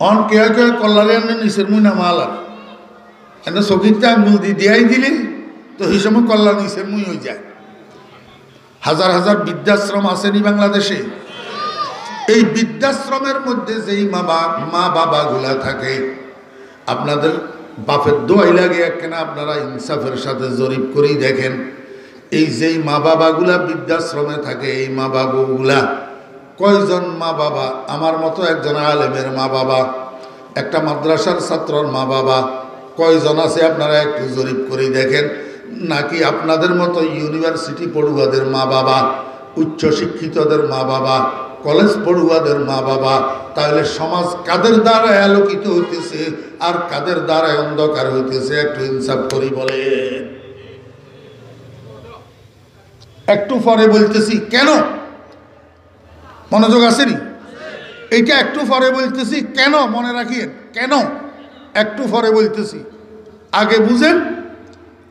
অন কে কে কল্যাণে আপনি নিচের মুইনা মালার এনে সকিরটা আঙুল দিয়াই দিলেন তো এই সময় কল্যাণ নিচের মুই হয়ে যায়। হাজার হাজার বৃদ্ধাশ্রম আসেনি বাংলাদেশে? এই বৃদ্ধাশ্রমের মধ্যে যেই মা বাবাগুলা থাকে, আপনাদের বাপের দোয়াই লাগে একখানা আপনারা ইনসাফের সাথে জরিপ করেই দেখেন, এই যেই মা বাবাগুলা বৃদ্ধাশ্রমে থাকে, এই মা বাবাগুলা কয়জন মা বাবা আমার মতো একজন আলেমের মা বাবা, একটা মাদ্রাসার ছাত্রর মা বাবা কয়জন আছে আপনারা একটু জরিপ করেই দেখেন। নাকি আপনাদের মতো ইউনিভার্সিটি পড়ুয়াদের মা বাবা, উচ্চশিক্ষিতদের মা বাবা, কলেজ পড়ুয়াদের মা বাবা? তাহলে সমাজ কাদের দ্বারা আলোকিত হইতেছে আর কাদের দ্বারা অন্ধকার হইতেছে একটু ইনসাফ করি বলে। একটু পরে বলতেছি, কেন? মনোযোগ আসেনি? এইটা একটু পরে বলতেছি কেন, মনে রাখিয়েন কেন একটু পরে বলতেছি, আগে বুঝেন।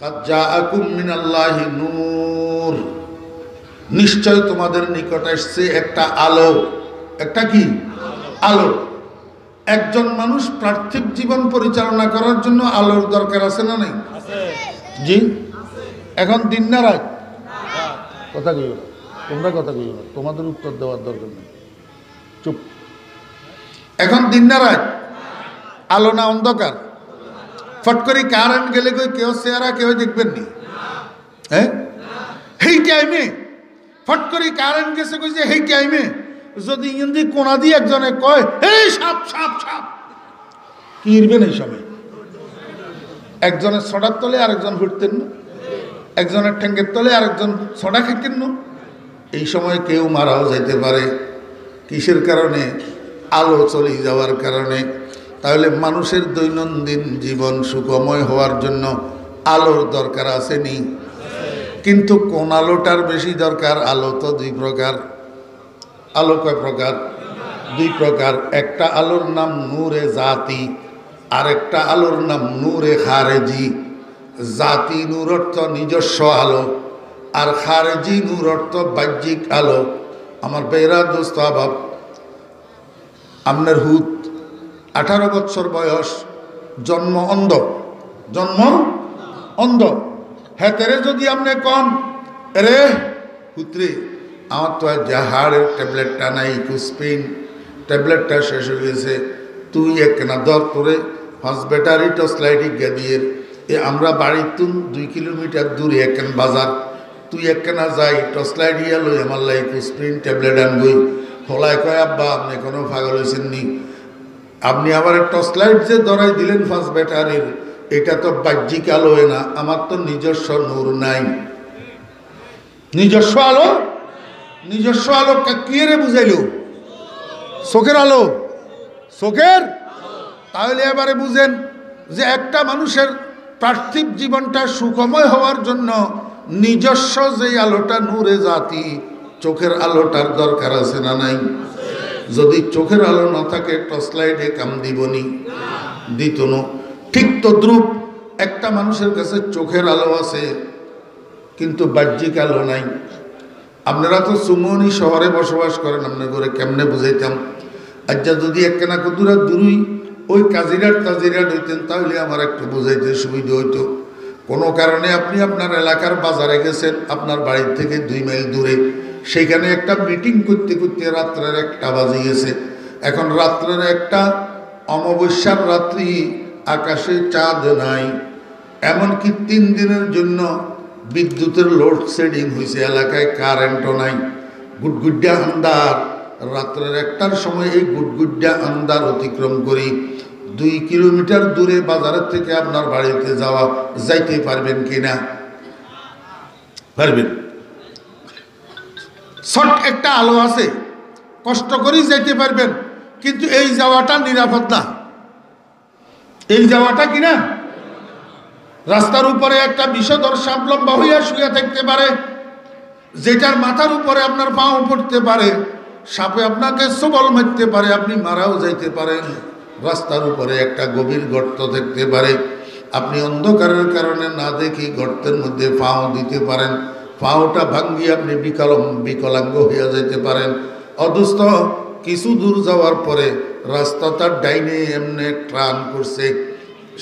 কাদ জাআকুম মিনাল্লাহি নূর, নিশ্চয় তোমাদের নিকট আসছে একটা আলো। একটা কি আলো? একজন মানুষ পার্থিব জীবন পরিচালনা করার জন্য আলোর দরকার আছে না নাই? জি। এখন দিন না রাত? কথা কইও না তোমরা, কথা কইও না, তোমাদের উত্তর দেওয়ার দরকার নেই, চুপ। এখন দিন না রাত? আলো না অন্ধকার? ফট করে কারেন্ট গেলে কই কেউ চেহারা কেউ দেখবেন নি? হ্যাঁ, এই টাইমে ফট করে কারেন্ট গেছে কই যে এই টাইমে যদি ইন্দি কোনা দিয়ে একজনে কয় এই সাপ সাপ সাপ, কি ইরবেন এই সময়? একজনের ছড়ার তলে আরেকজন ফুটতেন না, একজনের ঠ্যাঙ্গের তলে আরেকজন ছড়া খাইতেন না। এই সময় কেউ মারাও যেতে পারে। কিসের কারণে? আলো চলে যাওয়ার কারণে। তাহলে মানুষের দৈনন্দিন জীবন সুখময় হওয়ার জন্য আলোর দরকার আসেনি? কিন্তু কোন আলোটার বেশি দরকার? আলো তো দুই প্রকার। আলো কয় প্রকার? দুই প্রকার। একটা আলোর নাম নূরে জাতি, আর একটা আলোর নাম নূরে খারেজি। জাতি নূর অর্থ নিজস্ব আলো, আর খারেজি নূর অর্থ বাহ্যিক আলো। আমার বেরা দোস্ত আবাব, আপনার হুত 18 বছর বয়স, জন্ম অন্ধ, জন্ম অন্ধ। হেতেরে যদি আপনি কন রে পুত্রে আমার তো আর হাড়ের ট্যাবলেটটা নাই, কুসপিন ট্যাবলেটটা শেষ হয়ে গেছে, তুই একখানা দর করে 5 ব্যাটারি টর্চ লাইট গিয়ে দিয়ে আমরা বাড়ির তুন 2 কিলোমিটার দূরে একখান বাজার, তুই একখানা যাই টর্চ লাইট ইয়া লই আমার লাই কুসপিন ট্যাবলেট আনবই। হলায় কয় আব্বা আপনি কোনো পাগল হয়েছেন নি? আপনি আবার টর্চ লাইট যে ধরাই দিলেন 5 ব্যাটারির, এটা তো বাহ্যিক আলো না, আমার তো নিজস্ব নূর নাই। নিজস্ব আলো, নিজস্ব আলো কি রে বুঝাইল? চোখের আলো, চোখের। তাহলে এবারে বুঝেন যে একটা মানুষের পার্থিব জীবনটা সুখময় হওয়ার জন্য নিজস্ব যে আলোটা নূরে জাতি, চোখের আলোটার দরকার আছে না নাই? যদি চোখের আলো না থাকে টর্চ লাইটে কাম দিবনি, দিত না। ঠিক তদ্রূপ একটা মানুষের কাছে চোখের আলো আছে কিন্তু বাহ্যিক আলো নাই। আপনারা তো সুমনি শহরে বসবাস করেন, আপনার ঘরে কেমনে বুঝাইতাম? আচ্ছা যদি একখানা কদুরা দূরই ওই কাজিরাট তাজিরাট হইতেন তাহলে আমার একটু বুঝাইতে সুবিধা হইতো। কোনো কারণে আপনি আপনার এলাকার বাজারে গেছেন, আপনার বাড়ির থেকে 2 মাইল দূরে, সেইখানে একটা মিটিং করতে করতে রাত্রের 1টা বাজে গেছে। এখন রাত্রের 1টা, অমাবস্যার রাত্রি, আকাশে চাঁদ নাই, এমনকি 3 দিনের জন্য বিদ্যুতের লোডশেডিং হয়েছে, এলাকায় কারেন্টও নাই, গুটগুড্ডা আন্ধার। রাত্রের 1টার সময় এই গুটগুড্ডা আন্ধার অতিক্রম করি 2 কিলোমিটার দূরে বাজারের থেকে আপনার বাড়িতে যাইতে পারবেন কিনা? পারবেন। শর্ট একটা আলো আছে, কষ্ট করেই যেতে পারবেন, কিন্তু এই যাওয়াটা নিরাপদ না। এই যাওয়াটা কিনা, রাস্তার উপরে একটা বিষধর সাপ লম্বা হইয়া শুয়ে থাকতে পারে, যেটার মাথার উপরে আপনার পাও পড়তে পারে, সাপে আপনাকে সবল মারতে পারে, আপনি মারাও যাইতে পারেন। রাস্তার উপরে একটা গভীর গর্ত থাকতে পারে, আপনি অন্ধকারের কারণে না দেখি গর্তের মধ্যে পাও দিতে পারেন, পাওটা ভাঙ্গি আপনি বিকলাঙ্গ হইয়া যাইতে পারেন। অথচ কিছু দূর যাওয়ার পরে রাস্তা তার ডাইনে এমনি টান করছে,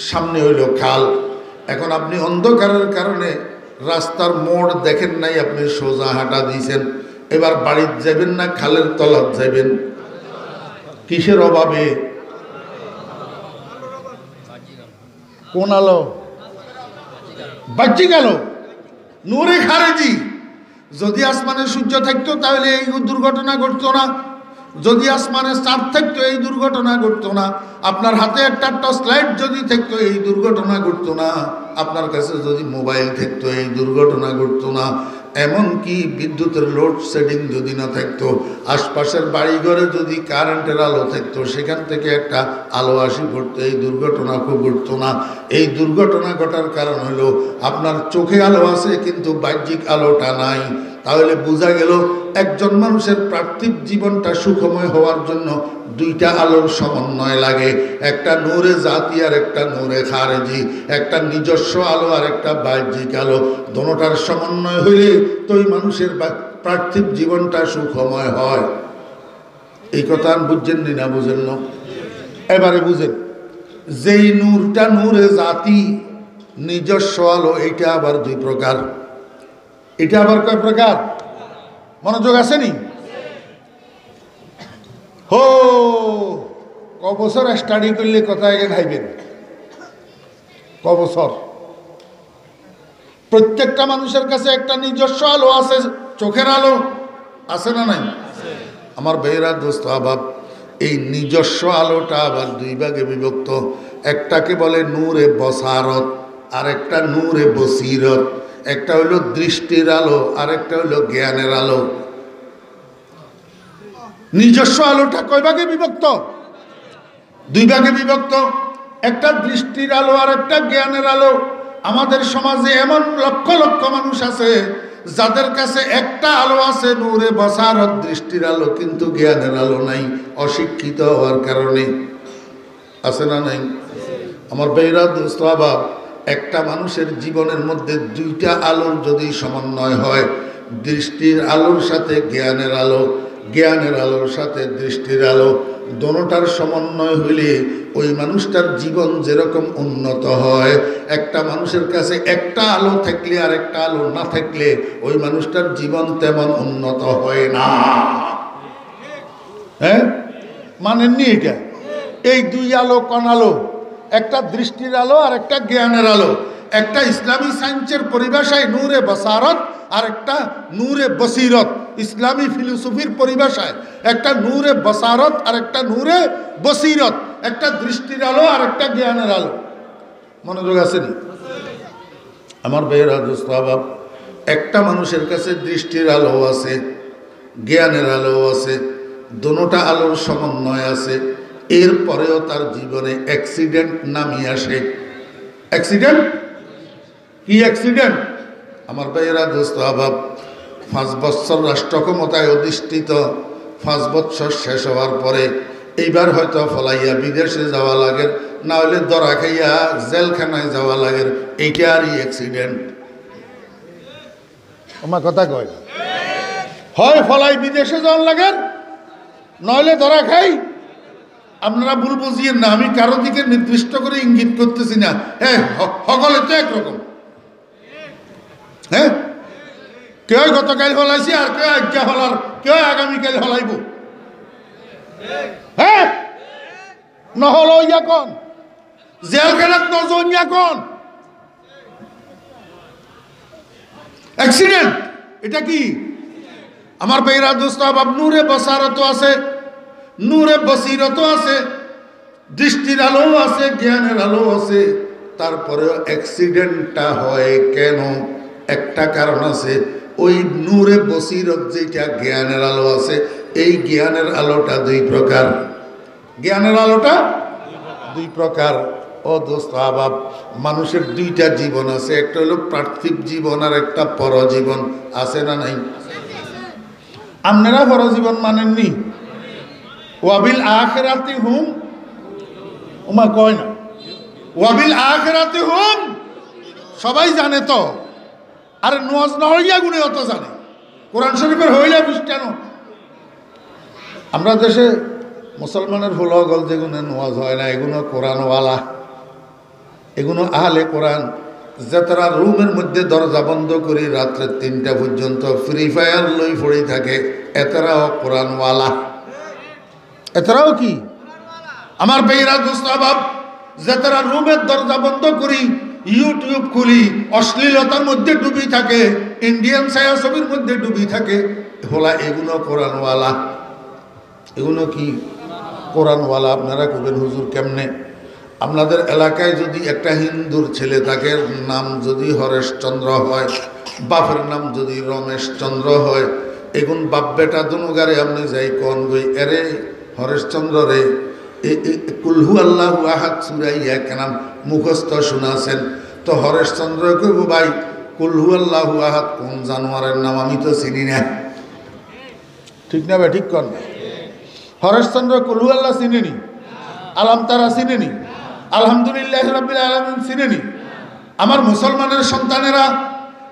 সামনে হইল খাল। এখন আপনি অন্ধকারের কারণে রাস্তার মোড় দেখেন নাই, আপনি সোজা হাঁটা দিয়েছেন। এবার বাড়িতে যাবেন না খালের তলাত যাবেন? কিসের অভাবে? কোন আলো? বাহ্যিক আলো, নূরে খারেজি। যদি আসমানে সূর্য থাকতো তাহলে এই দুর্ঘটনা ঘটতো না। যদি আসমানে চাঁদ থাকতো এই দুর্ঘটনা ঘটতো না। আপনার হাতে একটা টর্চ লাইট যদি থাকতো এই দুর্ঘটনা ঘটতো না। আপনার কাছে যদি মোবাইল থাকতো এই দুর্ঘটনা ঘটতো না। এমনকি বিদ্যুতের লোডশেডিং যদি না থাকতো, আশপাশের বাড়িঘরে যদি কারেন্টের আলো থাকতো, সেখান থেকে একটা আলো আসি পড়তো, এই দুর্ঘটনা খুব ঘটতো না। এই দুর্ঘটনা ঘটার কারণ হলো আপনার চোখে আলো আছে কিন্তু বাহ্যিক আলোটা নাই। তাহলে বোঝা গেল একজন মানুষের পার্থিব জীবনটা সুখময় হওয়ার জন্য দুইটা আলোর সমন্বয় লাগে, একটা নূরে জাতি আর একটা নূরে খারেজি, একটা নিজস্ব আলো আর একটা বাহ্যিক আলো। দোনোটার সমন্বয় হইলে তো ওই মানুষের পার্থিব জীবনটা সুখময় হয়। এই কথা বুঝছেন না? বুঝেন না? এবারে বুঝেন, যেই নূরটা নূরে জাতি, নিজস্ব আলো, এটা আবার দুই প্রকার। এটা আবার কয় প্রকার? মনোযোগ আসেনি? হো কবছর স্টাডি করলে কোথায় খাইবেন? কবছর প্রত্যেকটা মানুষের কাছে একটা নিজস্ব আলো আছে, চোখের আলো আছে না নাই? আমার বেহরা দোস্ত আবাব, এই নিজস্ব আলোটা আবার দুই ভাগে বিভক্ত। একটাকে বলে নূরে বসারত আর একটা নূরে বসিরত। একটা হইল দৃষ্টির আলো আর একটা হইল জ্ঞানের আলো। নিজস্ব আলোটা কয় ভাগে বিভক্ত? দুই ভাগে বিভক্ত। একটা দৃষ্টির আলো আর একটা জ্ঞানের আলো। আমাদের সমাজে এমন লক্ষ লক্ষ মানুষ আছে যাদের কাছে একটা আলো আছে, নূরে বসারত, দৃষ্টির আলো, কিন্তু জ্ঞানের আলো নাই, অশিক্ষিত হওয়ার কারণে। আছে না নাই? আমার বেহরা দোস্ত আবাব, একটা মানুষের জীবনের মধ্যে দুইটা আলোর যদি সমন্বয় হয়, দৃষ্টির আলোর সাথে জ্ঞানের আলো, জ্ঞানের আলোর সাথে দৃষ্টির আলো, দোনোটার সমন্বয় হইলে ওই মানুষটার জীবন যেরকম উন্নত হয়। একটা মানুষের কাছে একটা আলো থাকলে আর একটা আলো না থাকলে ওই মানুষটার জীবন তেমন উন্নত হয় না। হ্যাঁ, মানেননি এটা? এই দুই আলো কোন আলো? একটা দৃষ্টির আলো আর একটা জ্ঞানের আলো। একটা ইসলামী সায়েন্সের পরিভাষায় নূরে বসারত আর একটা নূরে বসিরত। ইসলামী ফিলোসফির পরিভাষায় একটা নূরে বসারত আর একটা নূরে বসিরত। একটা দৃষ্টির আলো আর একটা জ্ঞানের আলো। মনোযোগ আসেনি? আমার বেহরা দোস্ত আবাব, একটা মানুষের কাছে দৃষ্টির আলো আছে, জ্ঞানের আলো আছে, দোনোটা আলোর সমন্বয় আছে। এরপরেও তার জীবনে অ্যাক্সিডেন্ট নামিয়ে আসে। অ্যাক্সিডেন্ট কি? অ্যাক্সিডেন্ট আমার ভাইয়েরা দোস্ত আবাব, 5 বছর রাষ্ট্র ক্ষমতায় অধিষ্ঠিত, 5 বছর শেষ হওয়ার পরে এইবার হয়তো ফলাইয়া বিদেশে যাওয়া লাগে, না হলে ধরা খাইয়া জেলখানায় যাওয়া লাগে। এইটারই অ্যাক্সিডেন্ট। আমার কথা কয়, হয় ফলাই বিদেশে যাওয়ার লাগে, নইলে ধরা খাই। আপনারা ভুল বুঝিয়েন না, আমি কারো দিকে নির্দিষ্ট করে ইঙ্গিত করতেছি না। হ্যাঁ, সকলে তো একরকম। হ্যাঁ, কেউ গতকাল হলাইছি আর কেউ আজ্ঞা হলার, কেউ আগামীকাল হলাইব। হ্যাঁ, নহল ইয়াকন জেলখানাত নজন ইয়াকন অ্যাক্সিডেন্ট। এটা কি? আমার বেহরা দোস্ত আবাব, নূরে বসারত আছে, নূরে বসিরত আছে, দৃষ্টির আলো আছে, জ্ঞানের আলো আছে। তারপরেও অ্যাক্সিডেন্টটা হয় কেন? একটা কারণ আছে। ওই নূরে বসিরত যেটা জ্ঞানের আলো আছে, এই জ্ঞানের আলোটা দুই প্রকার। জ্ঞানের আলোটা দুই প্রকার। ও দোস্ত আবাব, মানুষের দুইটা জীবন আছে, একটা হলো পার্থিব জীবন আর একটা পরজীবন। আছে না নাই? আপনারা পরজীবন মানেননি? ওয়াবিল আখিরাতি হুম, ওমা কয় না ওয়াবিল আখিরাতি হুম, সবাই জানে তো। আরে নোয়াজ না হইয়া গুণে অত জানে, কোরআন শরীফের হইলে খ্রিস্টানো। আমরা দেশে মুসলমানের হলগল যেগুলো নোয়াজ হয় না, এগুলো কোরআনওয়ালা, এগুলো আহলে কোরআন। যে তারা রুমের মধ্যে দরজা বন্ধ করে রাত্রে 3টা পর্যন্ত ফ্রি ফায়ার লই পড়ে থাকে, এতারাও কোরআনওয়ালা। এতারাও কি আমার বেইরা দোস্ত আবাব, যে তারা রুমের দরজা বন্ধ করি, ইউটিউব খুলি, অশ্লীলতার মধ্যে ডুবি থাকে, ইন্ডিয়ান ছায়াছবির মধ্যে ডুবি থাকে, হোলা এগুলো কোরআনওয়ালা। এগুলো কি কোরআনওয়ালা? আপনারা কবেন হুজুর কেমনে? আপনাদের এলাকায় যদি একটা হিন্দুর ছেলে থাকে, নাম যদি হরেশচন্দ্র হয়, বাপের নাম যদি রমেশচন্দ্র হয়, এগুন বাপ বেটা দুনুগারে আপনি যাই কন গই, এরে হরেশচন্দ্র রে, কুলহু আল্লাহু আহাদ সূরা এক নাম মুখস্থ শোনাছেন, তো হরেশচন্দ্র কইব ভাই কুলহু আল্লাহু আহাদ কোন জানোয়ারের নাম, আমি তো চিনি না। ঠিক না ভাই? ঠিক কন। হরেশচন্দ্র কুলহু আল্লাহ চিনিনি, আলাম তারা চিনিনি, আলহামদুলিল্লাহ রাব্বিল আলামিন চিনিনি। আমার মুসলমানের সন্তানেরা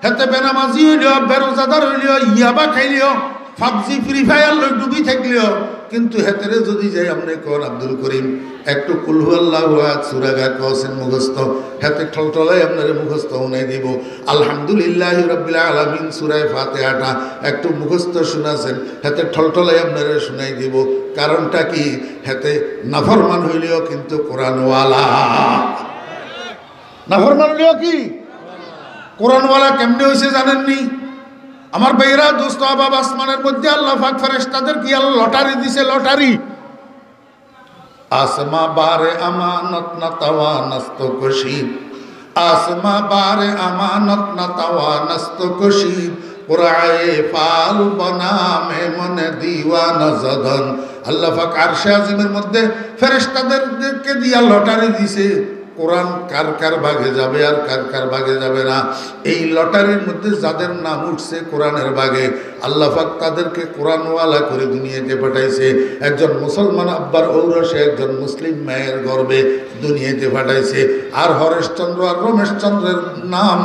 হেতে বেনামাজি হইলেও, বেরোজাদার হইলেও, ইয়াবা খাইলেও, পাবজি ফ্রি ফায়ার লই ডুবি থাকলেও, কিন্তু হেতেরে যদি যাই আপনি কোন আব্দুল করিম একটু কুলহু আল্লাহু আহাদ সূরা গা কওছেন মুখস্থ, হেতে ঠলঠলাই আপনারে মুখস্থ উনাই দিব। আলহামদুলিল্লাহি রাব্বিল আলামিন সূরা ফাতিহাটা একটু মুখস্থ শোনাছেন, হেতে ঠলঠলাই আপনারে শুনাই দিব। কারণটা কি? হেতে নাফরমান হইলেও কিন্তু কোরআনওয়ালা। নাফরমান হইলেও কি কোরআনওয়ালা। কেমনে হয়েছে জানেননি? আমার বেইরা দোস্ত আবাব, আসমানের মধ্যে আল্লাহ পাক ফেরেশতাদের কি আল্লাহ লটারি দিছে, লটারি। আসমা বারে আমানত না তাওয়ানাস্ত কশিদ, আসমা বারে আমানত না তাওয়ানাস্ত কশিদ, কুরআয়ে ফাল বনামে মনে দিওয়ানা জাদান। আল্লাহ পাক আরশে আজিমের মধ্যে ফেরেশতাদেরকে দিয়া লটারি দিছে, কোরআন কার কার ভাগে যাবে আর কার কার ভাগে যাবে না। এই লটারির মধ্যে যাদের নাম উঠছে কোরআনের ভাগে, আল্লাহ পাক তাদেরকে কোরআনওয়ালা করে দুনিয়াতে পাঠাইছে। একজন মুসলমান আব্বার ঔরসে, একজন মুসলিম মায়ের গর্বে দুনিয়াতে পাঠাইছে। আর হরেশচন্দ্র আর রমেশচন্দ্রের নাম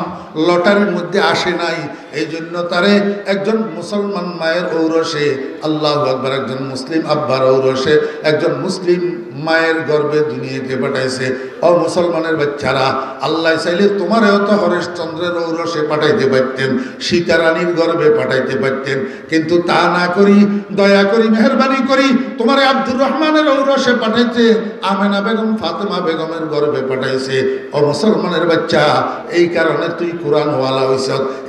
লটারির মধ্যে আসে নাই, এই জন্য তারে একজন মুসলমান মায়ের ঔরসে, আল্লাহু আকবার, একজন মুসলিম আব্বার ঔরসে, একজন মুসলিম মায়ের গর্বে দুনিয়াতে পাঠাইছে। ও মুসলমানের বাচ্চারা, আল্লাহ চাইলে তোমারও তো হরেশচন্দ্রের ঔরসে পাঠাইতে পারতেন, সীতা রানীর গর্বে পাঠাইতে পারতেন, কিন্তু তা না করি দয়া করি মেহরবানি করি তোমারে আব্দুর রহমানের ঔরসে পাঠাইছে, আমেনা বেগম ফাতেমা বেগমের গর্বে পাঠাইছে। ও মুসলমানের বাচ্চা, এই কারণে তুই কোরআনওয়ালা হইছ,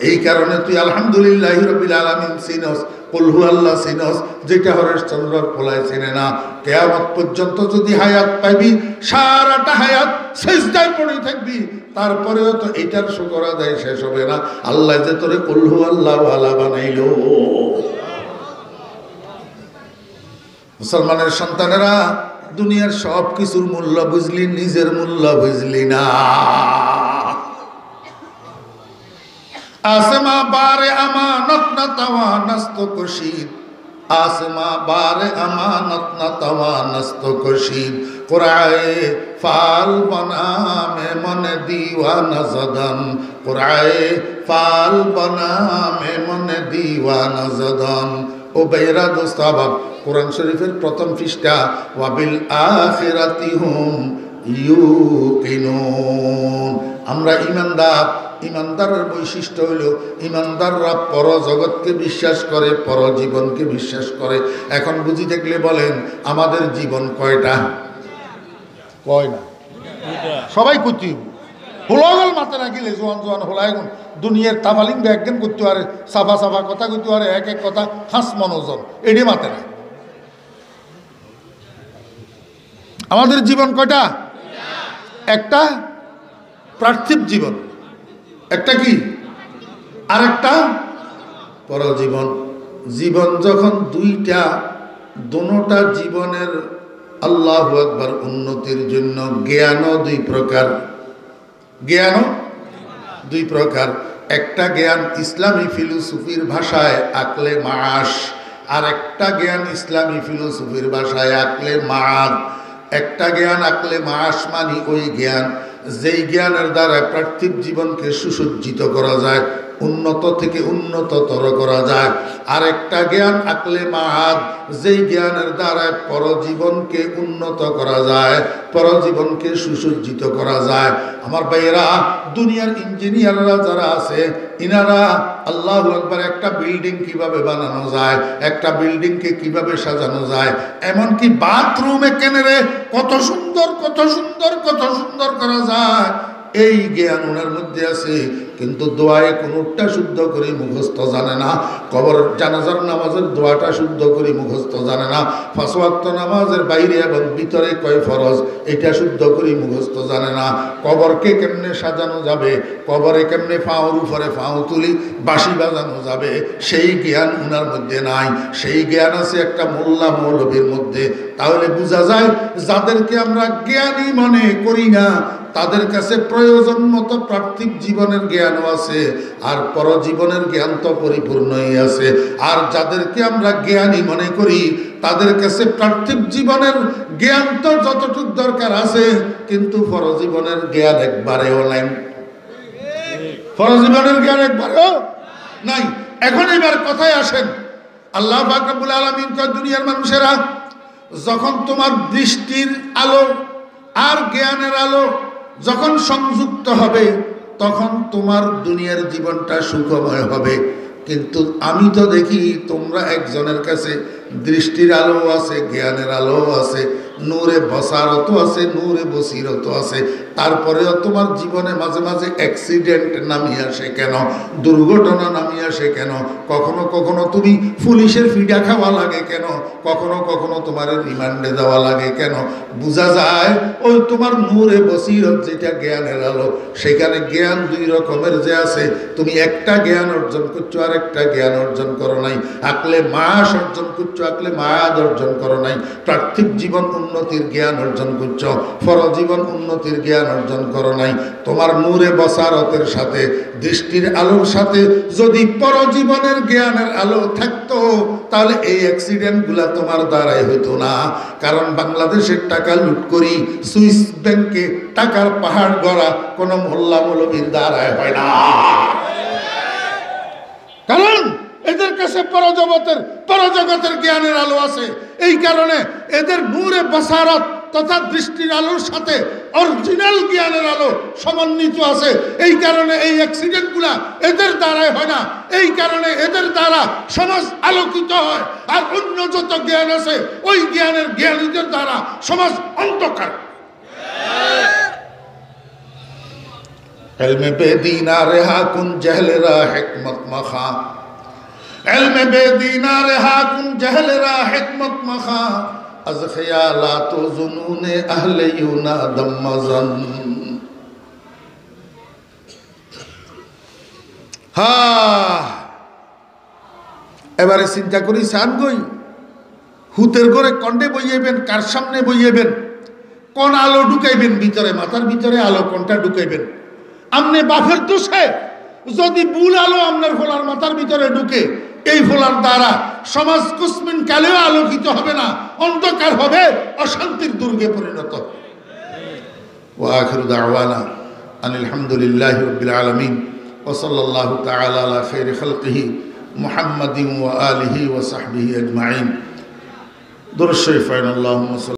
এই কারণে তুই আলহামদুলিল্লাহি রাব্বিল আলামিন চিনস, কুলহু আল্লাহ চিনস, যেটা হরেশচন্দ্রর পোলায় চিনে না। কিয়ামত পর্যন্ত যদি হায়াত পাইবি, সারাটা হায়াত সিজদায় পড়ে থাকবি, তারপরেও তো এটার শুকর আদায় শেষ হবে না। আল্লাহ যে তোরে কুলহু আল্লাহওয়ালা বানাইলো। মুসলমানের সন্তানেরা, দুনিয়ার সব কিছুর মূল্য বুঝলি, নিজের মূল্য বুঝলি না। आसमा बारे अमानत न तवानस्त कुशीद, आसमा बारे अमानत न तवानस्त कुशीद, कुराए फाल बना में मन दीवाना जदन, कुराए फाल बना में मन दीवाना जदन। ও বেরা দোস্ত আবাব, কোরআন শরীফের প্রথম পৃষ্ঠা, ওয়াবিল আখিরাতি হুম ইউকিনুন। আমরা ইমানদার। ইমানদারের বৈশিষ্ট্য হইল ইমানদাররা পরজগৎকে বিশ্বাস করে, পরজীবনকে বিশ্বাস করে। এখন বুঝি দেখলে বলেন আমাদের জীবন কয়টা? কয় না? সবাই কুতি হোলাগল মাতে রাখিলে জোয়ান জোয়ান হোলা এখন দুনিয়ার তাফালিং ব্যাজ্ঞান করতে পারে, সাফা সাফা কথা কইতে পারে, এক এক কথা হাঁস মনোজন এডি মাতে না। আমাদের জীবন কয়টা? একটা পার্থিব জীবন, একটা কি আর একটা পরজীবন। জীবন যখন দুইটা দোনোটা জীবনের আল্লাহু আকবার উন্নতির জন্য জ্ঞানও দুই প্রকার। জ্ঞানও দুই প্রকার। একটা জ্ঞান ইসলামী ফিলোসফির ভাষায় আকলে মাআশ, আর একটা জ্ঞান ইসলামী ফিলোসফির ভাষায় আকলে মাআদ। একটা জ্ঞান আকলে মাআশ মানে ওই জ্ঞান যেই জ্ঞানের দ্বারা পার্থিব জীবনকে সুসজ্জিত করা যায়, উন্নত থেকে উন্নততর করা যায়। আর একটা জ্ঞান আকলে মাআদ যেই জ্ঞানের দ্বারা পরজীবনকে উন্নত করা যায়, পরজীবনকে সুসজ্জিত করা যায়। আমার ভাইয়েরা, দুনিয়ার ইঞ্জিনিয়াররা যারা আছে ইনারা আল্লাহু আকবার একটা বিল্ডিং কিভাবে বানানো যায়, একটা বিল্ডিংকে কিভাবে সাজানো যায়, এমনকি বাথরুমে কেনেরে কত সুন্দর কত সুন্দর কত সুন্দর করা যায়, এই জ্ঞান ওনার মধ্যে আছে। কিন্তু দোয়ায় কোনটা শুদ্ধ করে মুখস্থ জানে না। কবর জানাজার নামাজের দোয়াটা শুদ্ধ করে মুখস্থ জানে না। ৫ ওয়াক্ত নামাজের বাইরে এবং ভিতরে কয় ফরজ এটা শুদ্ধ করে মুখস্থ জানে না। কবরকে কেমনে সাজানো যাবে, কবরে কেমনে ফাঁওর উপরে ফাঁও তুলি বাঁশি বাজানো যাবে, সেই জ্ঞান ওনার মধ্যে নাই। সেই জ্ঞান আছে একটা মোল্লা মৌলবীর মধ্যে। তাহলে বোঝা যায় যাদেরকে আমরা জ্ঞানী মনে করি না তাদের কাছে প্রয়োজন মতো পার্থিব জীবনের জ্ঞানও আছে, আর পরজীবনের জ্ঞান তো পরিপূর্ণই আছে। আর যাদেরকে আমরা জ্ঞানী মনে করি তাদের কাছে পার্থিব জীবনের জ্ঞান তো যতটুকু দরকার আছে, কিন্তু পরজীবনের জ্ঞান একবারেও নাই। পরজীবনের জ্ঞান একবারেও নাই। এখন এবার কথায় আসেন, আল্লাহ পাক রব্বুল আলামিন কয় দুনিয়ার মানুষেরা, যখন তোমার দৃষ্টির আলো আর জ্ঞানের আলো যখন সংযুক্ত হবে তখন তোমার দুনিয়ার জীবনটা সুখময় হবে। কিন্তু আমি তো দেখি তোমরা একজনের কাছে দৃষ্টির আলো আছে, জ্ঞানের আলো আছে, নূরে বসারত আছে, নূরে বসিরত আছে, তারপরেও তোমার জীবনে মাঝে মাঝে অ্যাক্সিডেন্ট নামি আসে কেন, দুর্ঘটনা নামি আসে কেন, কখনো কখনো তুমি পুলিশের ফিডা খাওয়া লাগে কেন, কখনো কখনো তোমার রিমান্ডে দেওয়া লাগে কেন? বোঝা যায় ওই তোমার নূরে বসিরত যেটা জ্ঞানের আলো, সেখানে জ্ঞান দুই রকমের যে আছে, তুমি একটা জ্ঞান অর্জন করছো আর একটা জ্ঞান অর্জন করো নাই। আকলে মাস অর্জন করছো, আকলে মায়াদ অর্জন করো নাই। পার্থিব জীবন উন্নতির জ্ঞান অর্জন করছো, পরজীবন উন্নতির জ্ঞান অর্জন করো নাই। তোমার নূরে বসারতের সাথে দৃষ্টির আলোর সাথে যদি পরজীবনের জ্ঞানের আলো থাকতো তাহলে এই অ্যাক্সিডেন্টগুলা তোমার দ্বারাই হতো না। কারণ বাংলাদেশের টাকা লুট করি, সুইস ব্যাংকে টাকার পাহাড় গড়া কোনো মোল্লা মৌলবীর দ্বারাই হয় না। কারণ এদের কাছে পরজগতের জ্ঞানের আলো আছে। এই কারণে এদের নূরে বসারত তথা দৃষ্টির আলোর সাথে অরিজিনাল জ্ঞানের আলো সমন্বিত আছে। এই কারণে এই অ্যাক্সিডেন্টগুলা এদের দ্বারাই হয় না। এই কারণে এদের দ্বারা সমাজ আলোকিত হয়। আর অন্য যত জ্ঞান আছে ওই জ্ঞানের জ্ঞানীদের দ্বারা সমাজ অন্ধকার। इल्म बेदीना रहा कुन जहलरा हिकमत मखा, इल्म बेदीना रहा कुन जहलरा हिकमत मखा, अज ख्यालात व जुनून अहले यूना दम्मजन। এবারে চিন্তা করি সান গই হুতের ঘরে কন্ডে বইয়েবেন, কার সামনে বইয়েবেন, কোন আলো ঢুকাইবেন ভিতরে, মাথার ভিতরে আলো কোনটা ঢুকাইবেন? আমনে বাফের দোষে যদি ভুল আলো আপনার ফোলার মাথার ভিতরে ঢুকে, এই ফোলার দ্বারা সমাজ কুসমিন কালেও আলোকিত হবে না, অন্ধকার হবে, অশান্তির দুর্গে পরিণত হবে। ওয়া আখিরু দাওয়ানা আনিল হামদুলিল্লাহি রাব্বিল আলামিন ওয়া সাল্লাল্লাহু তাআলা আলা খাইরি খালকিহি মুহাম্মাদিন ওয়া আলিহি ওয়া সাহবিহি আজমাইন। দুরূদ শরীফ আল্লাহুম্মা